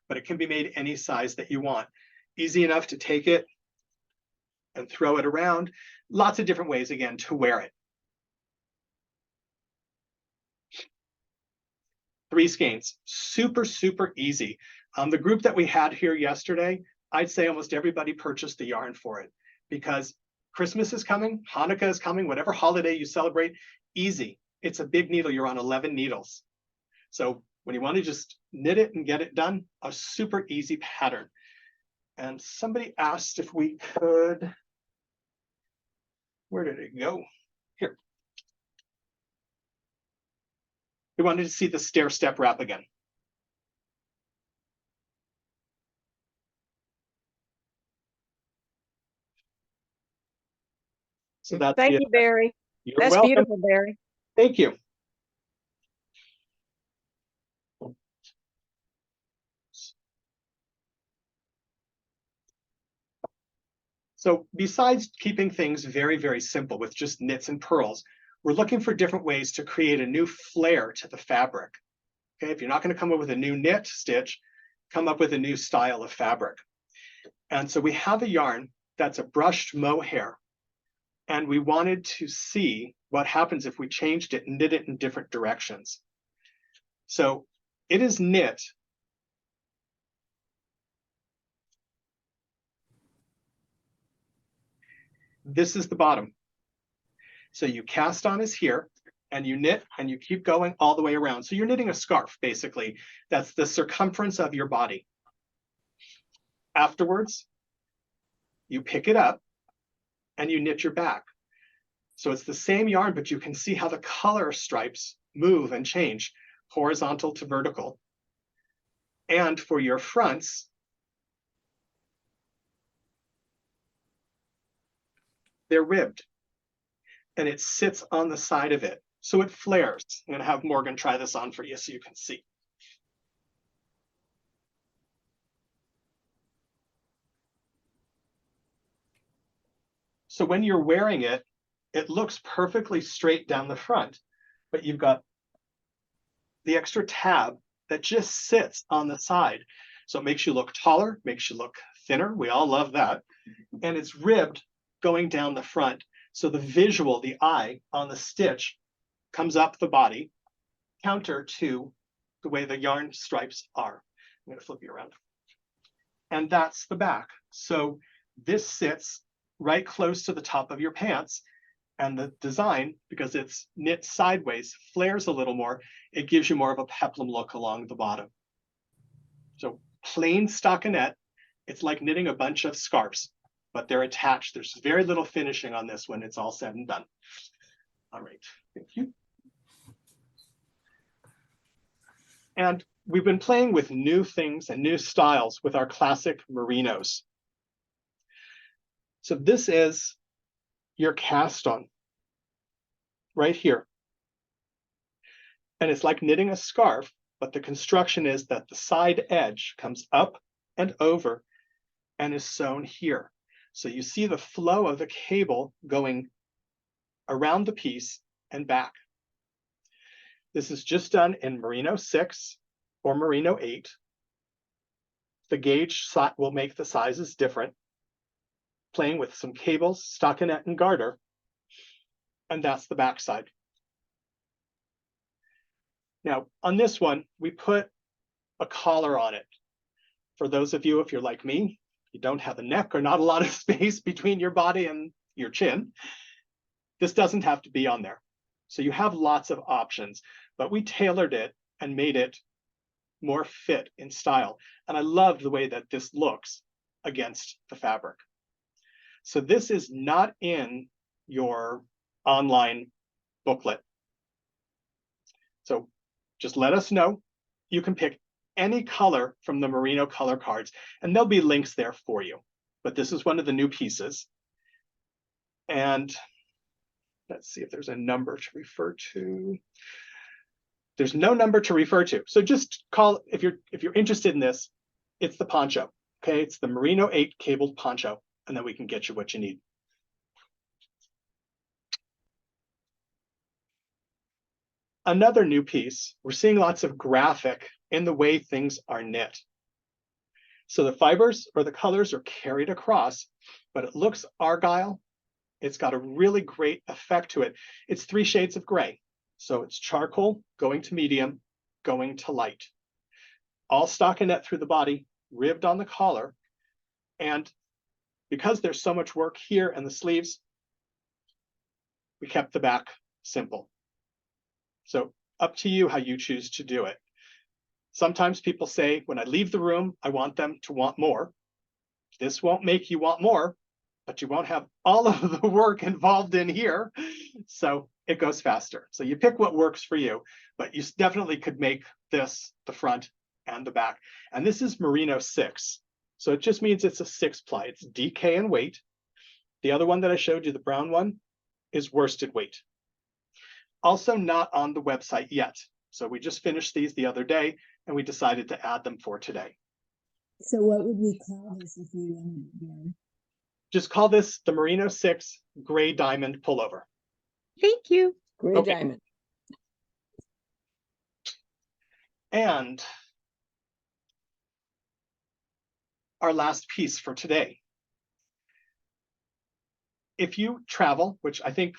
but it can be made any size that you want. Easy enough to take it and throw it around. Lots of different ways, again, to wear it. 3 skeins, super, super easy. The group that we had here yesterday, I'd say almost everybody purchased the yarn for it because Christmas is coming, Hanukkah is coming, whatever holiday you celebrate, easy. It's a big needle, you're on 11 needles. So when you want to just knit it and get it done, a super easy pattern. And somebody asked if we could, where did it go? Here. We wanted to see the stair step wrap again. So that's Thank it. you, Barry. You're That's welcome. beautiful, Barry. Thank you. So besides keeping things very, very simple with just knits and purls, we're looking for different ways to create a new flair to the fabric. Okay, if you're not going to come up with a new knit stitch, come up with a new style of fabric. And so we have a yarn that's a brushed mohair, and we wanted to see what happens if we changed it and knit it in different directions. So it is knit. This is the bottom. So you cast on is here, and you knit and you keep going all the way around. So you're knitting a scarf, basically. That's the circumference of your body. Afterwards, you pick it up and you knit your back. So it's the same yarn, but you can see how the color stripes move and change, horizontal to vertical. And for your fronts, they're ribbed, and it sits on the side of it. So it flares. I'm gonna have Morgan try this on for you so you can see. So when you're wearing it, it looks perfectly straight down the front, but you've got the extra tab that just sits on the side. So it makes you look taller, makes you look thinner. We all love that. And it's ribbed going down the front. So the visual, the eye on the stitch comes up the body, counter to the way the yarn stripes are. I'm gonna flip you around. And that's the back. So this sits right close to the top of your pants, and the design, because it's knit sideways, flares a little more. It gives you more of a peplum look along the bottom. So plain stockinette, it's like knitting a bunch of scarves, but they're attached. There's very little finishing on this when it's all said and done. All right, thank you. And we've been playing with new things and new styles with our classic merinos. So this is your cast on right here. And it's like knitting a scarf, but the construction is that the side edge comes up and over and is sewn here. So you see the flow of the cable going around the piece and back. This is just done in Merino 6 or Merino 8. The gauge will make the sizes different, playing with some cables, stockinette, and garter. And that's the back side. Now, on this one, we put a collar on it. For those of you, if you're like me, you don't have a neck or not a lot of space between your body and your chin, this doesn't have to be on there. So you have lots of options, but we tailored it and made it more fit in style. And I love the way that this looks against the fabric. So this is not in your online booklet. So just let us know. You can pick any color from the Merino color cards, and there'll be links there for you. But this is one of the new pieces. And let's see if there's a number to refer to. There's no number to refer to. So just call, if you're interested in this, it's the poncho. Okay, it's the Merino 8 cabled poncho, and then we can get you what you need. Another new piece, we're seeing lots of graphic in the way things are knit. So the fibers or the colors are carried across, but it looks argyle. It's got a really great effect to it. It's 3 shades of gray. So it's charcoal going to medium, going to light. All stockinette through the body, ribbed on the collar. And because there's so much work here and the sleeves, we kept the back simple. So up to you how you choose to do it. Sometimes people say, when I leave the room, I want them to want more. This won't make you want more, but you won't have all of the work involved in here. So it goes faster. So you pick what works for you, but you definitely could make this the front and the back. And this is Merino 6. So it just means it's a 6-ply. It's DK in weight. The other one that I showed you, the brown one, is worsted weight. Also not on the website yet. So we just finished these the other day and we decided to add them for today. So what would we call this if we wanted to? Just call this the Merino 6 Gray Diamond Pullover. Thank you. Gray Okay. diamond. And our last piece for today. If you travel, which I think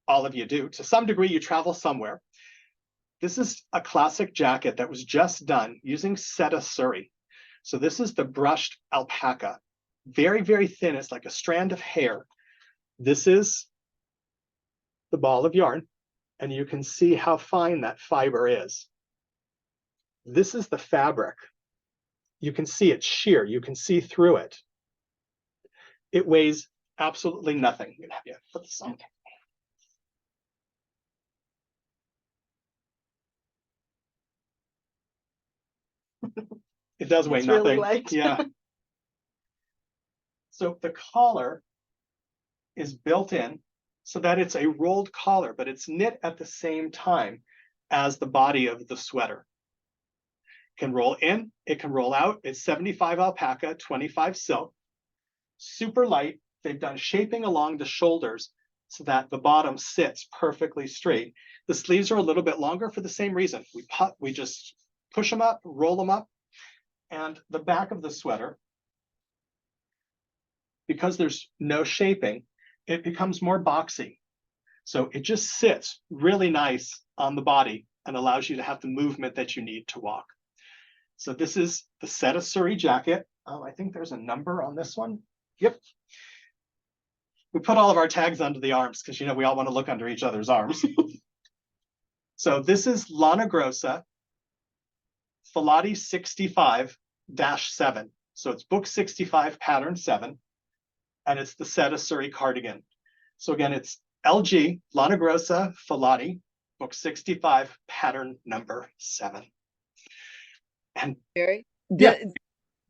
all of you do, to some degree you travel somewhere, this is a classic jacket that was just done using Seta Surrey. So this is the brushed alpaca. Very, very thin, it's like a strand of hair. This is the ball of yarn, and you can see how fine that fiber is. This is the fabric. You can see it's sheer, you can see through it. It weighs absolutely nothing. I'm gonna have you put this on. It does weigh It's really nothing. light. Yeah. So the collar is built in so that it's a rolled collar, but it's knit at the same time as the body of the sweater. It can roll in, it can roll out. It's 75 alpaca, 25 silk. Super light. They've done shaping along the shoulders so that the bottom sits perfectly straight. The sleeves are a little bit longer for the same reason. We just push them up, roll them up, and the back of the sweater, because there's no shaping, it becomes more boxy. So it just sits really nice on the body and allows you to have the movement that you need to walk. So this is the Seta Surrey jacket. I think there's a number on this one. Yep. We put all of our tags under the arms because, you know, we all want to look under each other's arms. So this is Lana Grossa Filati 65-7. So it's book 65, pattern 7, and it's the Seta Surrey cardigan. So again, it's LG Lana Grossa Filati, book 65, pattern number 7. And Barry, Yeah.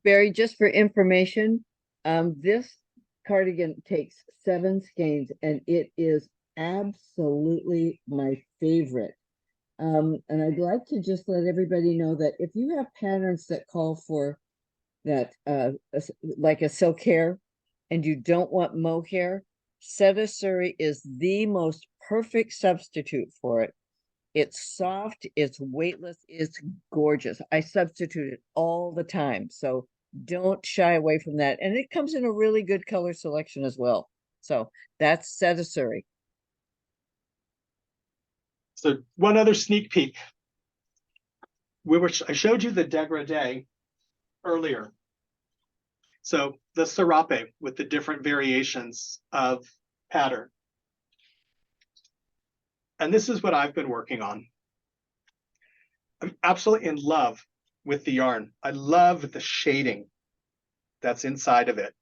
Barry, just for information, this cardigan takes 7 skeins and it is absolutely my favorite. And I'd like to just let everybody know that if you have patterns that call for that, like a silk hair, and you don't want mohair, Seta Surrey is the most perfect substitute for it. It's soft, it's weightless, it's gorgeous. I substitute it all the time, so don't shy away from that. And it comes in a really good color selection as well. So that's Seta Surrey. so one other sneak peek. I showed you the dégradé earlier. So the serape with the different variations of pattern. And this is what I've been working on. I'm absolutely in love with the yarn. I love the shading that's inside of it.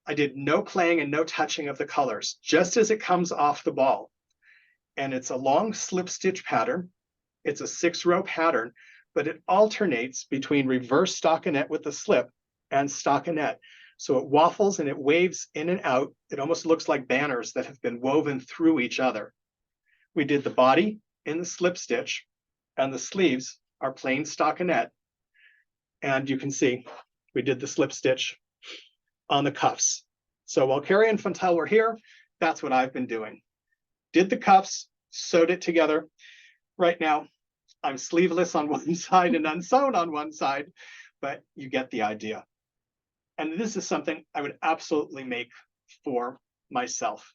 I did no playing and no touching of the colors, just as it comes off the ball. And it's a long slip stitch pattern. It's a 6-row pattern, but it alternates between reverse stockinette with the slip and stockinette. So it waffles and it waves in and out. It almost looks like banners that have been woven through each other. We did the body in the slip stitch, and the sleeves are plain stockinette. And you can see we did the slip stitch on the cuffs. So while Carrie and Fontel were here, that's what I've been doing. Did the cuffs, sewed it together. Right now, I'm sleeveless on one side and unsewn on one side, but you get the idea. And this is something I would absolutely make for myself.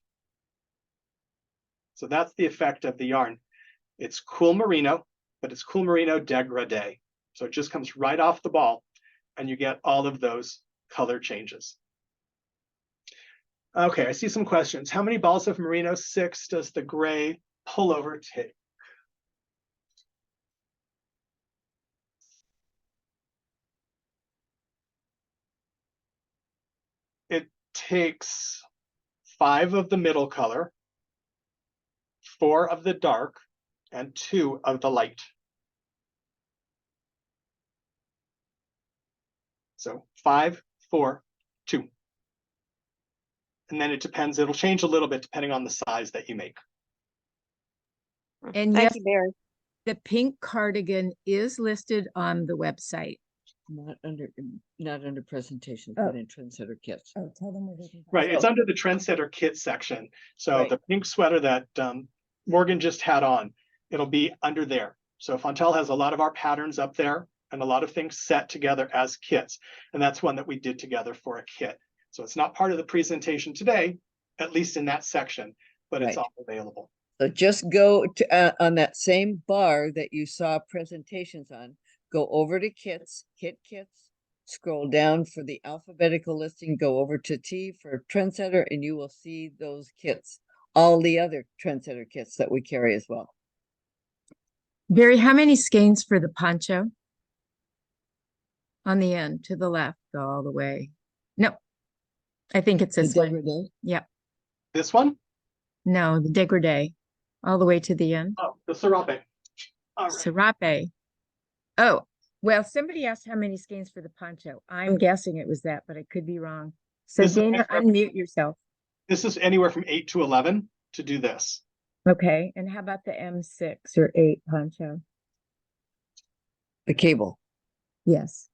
So that's the effect of the yarn. It's cool merino, but it's cool merino dégradé. So it just comes right off the ball and you get all of those color changes. Okay, I see some questions. How many balls of merino 6 does the gray pullover take? It takes 5 of the middle color, 4 of the dark, and 2 of the light. So 5, 4, 2. And then it depends, it'll change a little bit depending on the size that you make. And Thank yes, you, Barry. the pink cardigan is listed on the website. Not under presentations, Oh. but in trendsetter kits. Oh, tell them where they can. Right, it's So- under the Trendsetter kit section. So Right. the pink sweater that Morgan just had on, it'll be under there. So Fontel has a lot of our patterns up there and a lot of things set together as kits. And that's one that we did together for a kit. So it's not part of the presentation today, at least in that section, but it's Right. all available. So just go to, on that same bar that you saw presentations on, go over to kits, kits, scroll down for the alphabetical listing, go over to T for Trendsetter, and you will see those kits, all the other Trendsetter kits that we carry as well. Barry, how many skeins for the poncho? On the end, to the left, go all the way. No, I think it's this one. Degradé? Yep. This one? No, the degradé, all the way to the end. Oh, the serape. All right. Serape. Oh, well, somebody asked how many skeins for the poncho. I'm guessing it was that, but I could be wrong. So This is Dana, extra- unmute yourself. This is anywhere from 8 to 11 to do this. Okay, and how about the M6 or 8 poncho? The cable. Yes.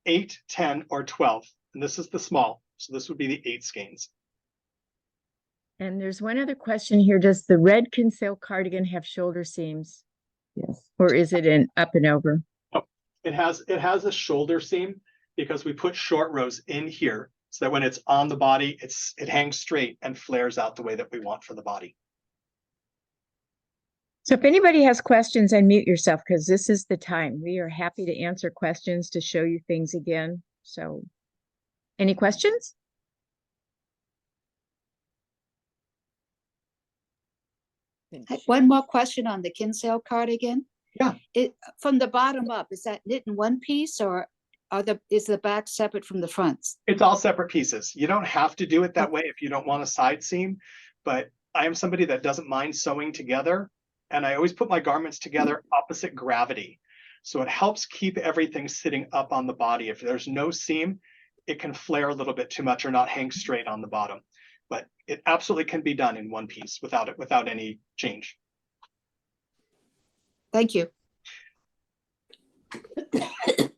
8, 10, or 12. And this is the small. So this would be the 8 skeins. And there's one other question here. Does the red Kinsale cardigan have shoulder seams Yes. or is it an up and over? It has a shoulder seam because we put short rows in here so that when it's on the body, it hangs straight and flares out the way that we want for the body. So if anybody has questions, unmute yourself because this is the time. We are happy to answer questions to show you things again. So any questions? One more question on the Kinsale cardigan. Yeah. It, from the bottom up, is that knit in one piece or is the back separate from the fronts? It's all separate pieces. You don't have to do it that way if you don't want a side seam, but I am somebody that doesn't mind sewing together. And I always put my garments together opposite gravity. So it helps keep everything sitting up on the body. If there's no seam, it can flare a little bit too much or not hang straight on the bottom. But it absolutely can be done in one piece without any change. Thank you.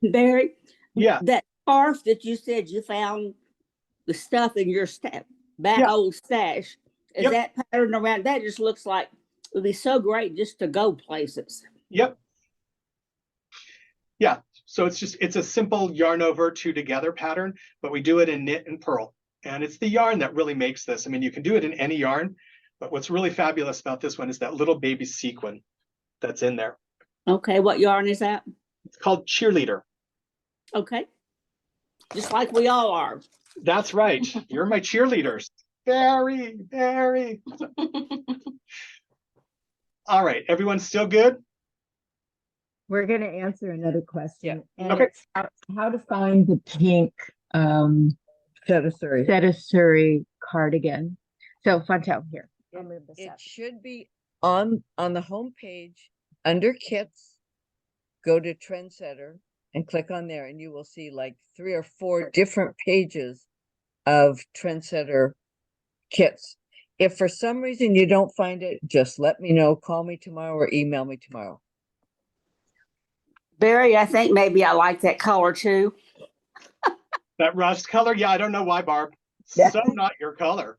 Barry, Yeah, that scarf that you said you found the stuff in your back Yeah. old stash, is Yep. that pattern around? That just looks like it would be so great just to go places. yep. Yeah, so it's a simple yarn over 2 together pattern, but we do it in knit and purl. And it's the yarn that really makes this. I mean, you can do it in any yarn, but what's really fabulous about this one is that little baby sequin that's in there. Okay, what yarn is that? It's called Cheerleader. Okay. Just like we all are. That's right. You're my cheerleaders. Very, very. All right, everyone still good? We're going to answer another question. And Okay. it's how to find the pink Sorry. Surrey cardigan. So Fontel here. I'll move this It up. should be on the home page under kits. Go to Trendsetter and click on there, and you will see like 3 or 4 different pages of Trendsetter kits. If for some reason you don't find it, just let me know. Call me tomorrow or email me tomorrow. Barry, I think maybe I like that color too. That rust color? Yeah, I don't know why, Barb. Yeah. So not your color.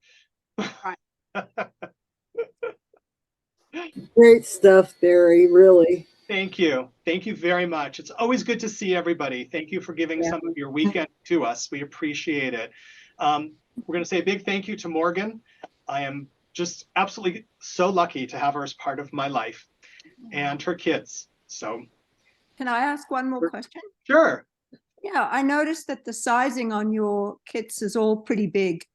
Great stuff, Barry, really. Thank you. Thank you very much. It's always good to see everybody. Thank you for giving Yeah. some of your weekend to us. We appreciate it. We're going to say a big thank you to Morgan. I am just absolutely so lucky to have her as part of my life and her kids. So, Can I ask one more Sure. question? sure. Yeah, I noticed that the sizing on your kits is all pretty big.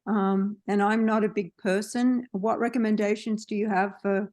And I'm not a big person. What recommendations do you have for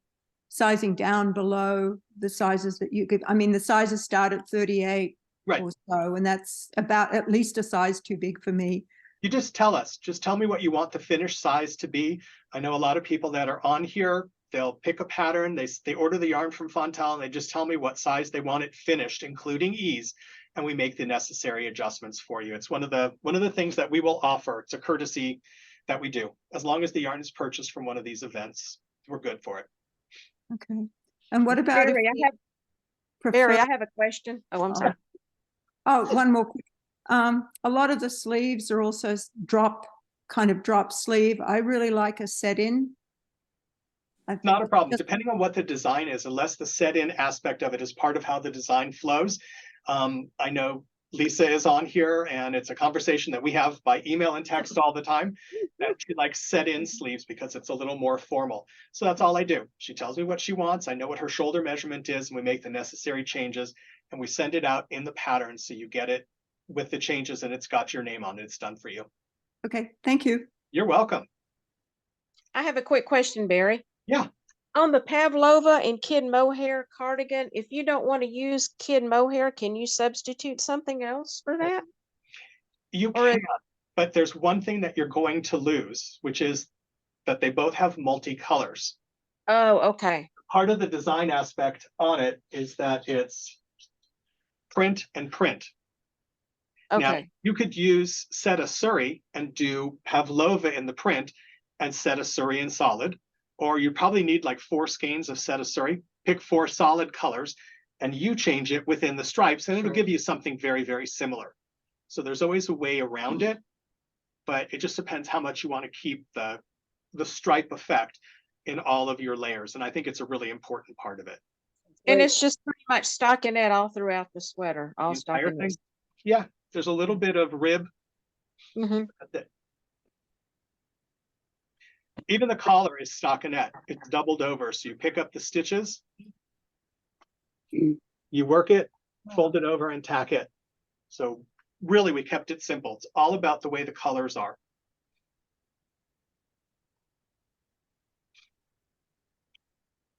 sizing down below the sizes that you give? I mean, the sizes start at 38 Right. or so, and that's about at least a size too big for me. You just tell us. Just tell me what you want the finished size to be. I know a lot of people that are on here They'll pick a pattern. They order the yarn from Fontal and they just tell me what size they want it finished, including ease, and we make the necessary adjustments for you. It's one of the things that we will offer. It's a courtesy that we do. As long as the yarn is purchased from one of these events, we're good for it. Okay. And what about if Barry, we Barry, I prefer- have a question. Oh, I'm sorry. Oh, one more quick. A lot of the sleeves are also drop sleeve. I really like a set-in. I think Not a problem, just- depending on what the design is, unless the set-in aspect of it is part of how the design flows. I know Lisa is on here and it's a conversation that we have by email and text all the time, that she likes set-in sleeves because it's a little more formal. So that's all I do. She tells me what she wants. I know what her shoulder measurement is and we make the necessary changes and we send it out in the pattern. So you get it with the changes and it's got your name on it. It's done for you. Okay, thank you. You're welcome. I have a quick question, Barry. Yeah. On the Pavlova and kid mohair cardigan, if you don't want to use kid mohair, can you substitute something else for that? You Or- can, but there's one thing that you're going to lose, which is that they both have multicolors. Oh, okay. Part of the design aspect on it is that it's print and print. Now, Okay. you could use Seta Suri and do Pavlova in the print and Seta Suri in solid, or you probably need like 4 skeins of Seta Suri, pick 4 solid colors, and you change it within the stripes, and it'll give you something very, very similar. So there's always a way around it, but it just depends how much you want to keep the stripe effect in all of your layers. And I think it's a really important part of it. And Great. it's just pretty much stockinette all throughout the sweater, all The entire thing. stockinette. Yeah, there's a little bit of rib. Mm-hmm. That's it. Even the collar is stockinette. It's doubled over. So you pick up the stitches, you work it, fold it over and tack it. So really we kept it simple. It's all about the way the colors are.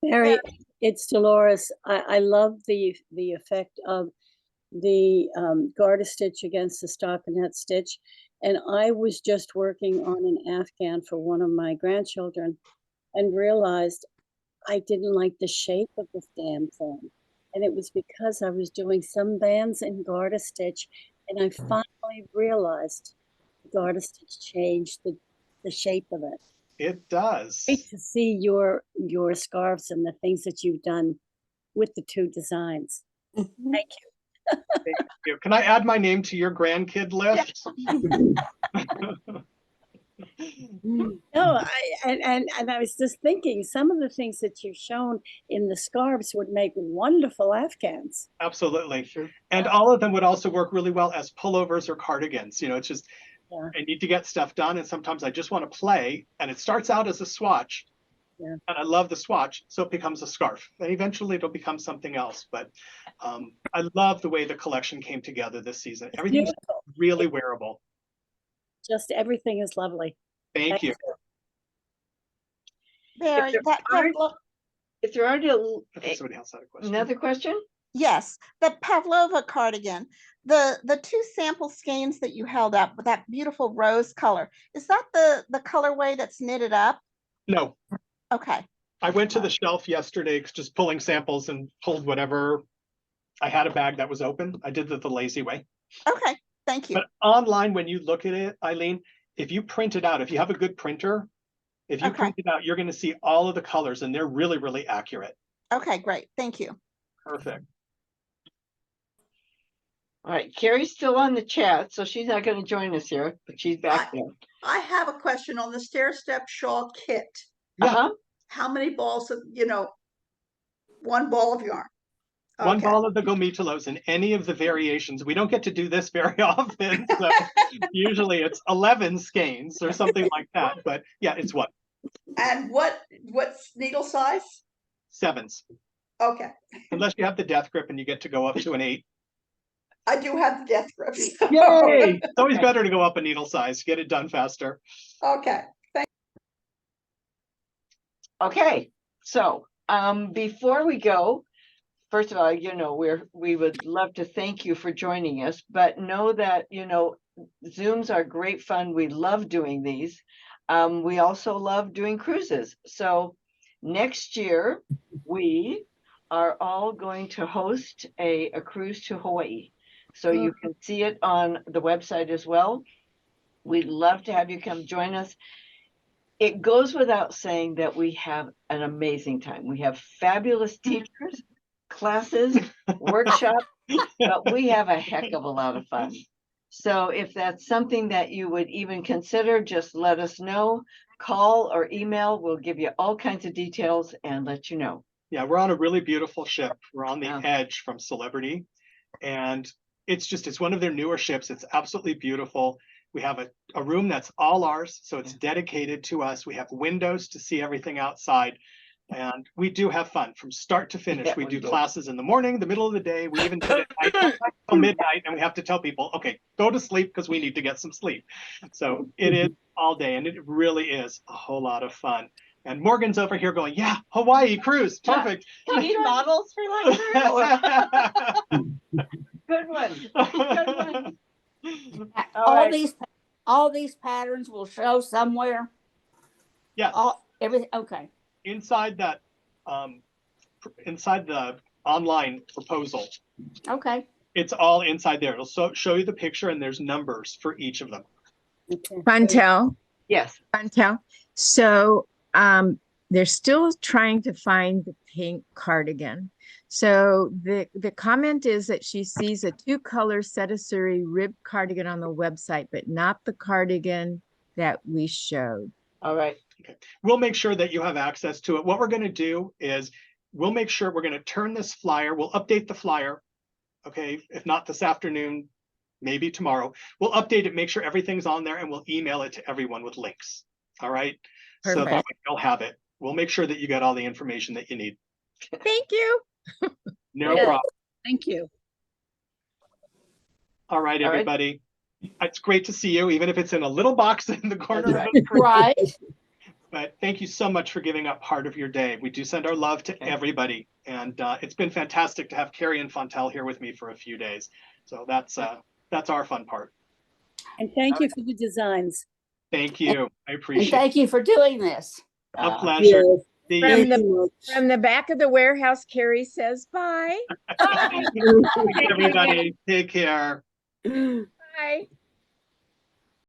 Barry, it's Dolores. I love the effect of the garter stitch against the stockinette stitch. And I was just working on an Afghan for one of my grandchildren and realized I didn't like the shape of this damn thing. And it was because I was doing some bands in garter stitch and I finally realized the garter stitch changed the shape of it. It does. Great to see your scarves and the things that you've done with the 2 designs. Thank you. Thank you. Can I add my name to your grandkid list? No, and I was just thinking some of the things that you've shown in the scarves would make wonderful Afghans. Absolutely. And all of them would also work really well as pullovers or cardigans. You know, it's just, Yeah. I need to get stuff done. And sometimes I just want to play. And it starts out as a swatch. Yeah. And I love the swatch. So it becomes a scarf. And eventually it'll become something else. But I love the way the collection came together this season. Everything's Beautiful. really wearable. Just everything is lovely. Thank you. Barry, there that aren't- Pavlova, If there aren't Okay, somebody else had a question. another question? yes, the Pavlova cardigan, the 2 sample skeins that you held up with that beautiful rose color, is that the colorway that's knitted up? No, Okay, I went to the shelf yesterday, just pulling samples and pulled whatever. I had a bag that was open. I did it the lazy way. okay, thank you. But online, when you look at it, Eileen, if you print it out, if you have a good printer, if you Okay. print it out, you're going to see all of the colors and they're really, really accurate. Okay, great, thank you. Perfect. All right, Carrie's still on the chat, so she's not gonna join us here, but she's back there. I have a question on the stair step shawl kit. Yeah. Uh-huh. How many balls of, 1 ball of yarn? One Okay. ball of the gomitalos in any of the variations. We don't get to do this very often. So usually it's 11 skeins or something like that. But yeah, it's what? And what's needle size? 7s. Okay, Unless you have the death grip and you get to go up to an 8. I do have the death grips. Yay! It's always better to go up a needle size, get it done faster. Okay, Okay, so before we go, first of all, we would love to thank you for joining us, but know that, Zooms are great fun. We love doing these. We also love doing cruises. So next year, we are all going to host a cruise to Hawaii. So you can see it on the website as well. We'd love to have you come join us. It goes without saying that we have an amazing time. We have fabulous teachers, classes, workshops, but we have a heck of a lot of fun. So if that's something that you would even consider, just let us know. Call or email. We'll give you all kinds of details and let you know. Yeah, we're on a really beautiful ship. We're on the Yeah. edge from Celebrity. And it's one of their newer ships. It's absolutely beautiful. We have a room that's all ours. So it's dedicated to us. We have windows to see everything outside. And we do have fun from start to finish. Yeah, we we do do. classes in the morning, the middle of the day. We even did it at night till midnight, and we have to tell people, okay, go to sleep because we need to get some sleep. So it is all day, and it really is a whole lot of fun. And Morgan's over here going, yeah, Hawaii cruise, perfect. Do you need models for like Good one. Good one. All All right. these patterns will show somewhere. Yes, Everything. Okay. inside that, inside the online proposal, Okay. it's all inside there. It'll show you the picture, and there's numbers for each of them. Okay. Funtel, Yes. Funtel. So they're still trying to find the pink cardigan. So the comment is that she sees a 2-color Sedisuri rib cardigan on the website, but not the cardigan that we showed. All right. Okay. We'll make sure that you have access to it. What we're going to do is we'll make sure we're going to turn this flyer. We'll update the flyer. Okay. If not this afternoon, maybe tomorrow. We'll update it, make sure everything's on there, and we'll email it to everyone with links. All right. So that Perfect. way you'll have it. We'll make sure that you get all the information that you need. Thank you. No Yeah. problem. Thank you. All right, All right. everybody. It's great to see you, even if it's in a little box in the corner. That's of the screen. Right. But thank you so much for giving up part of your day. We do send our love to everybody. And it's been fantastic to have Carrie and Fontel here with me for a few days. So that's our fun part. And thank you for the designs. Thank you. I And appreciate it. thank you for doing this. A pleasure. Yes. See From you. from the back of the warehouse, Carrie says bye. Thanks, everybody. Take care. Bye.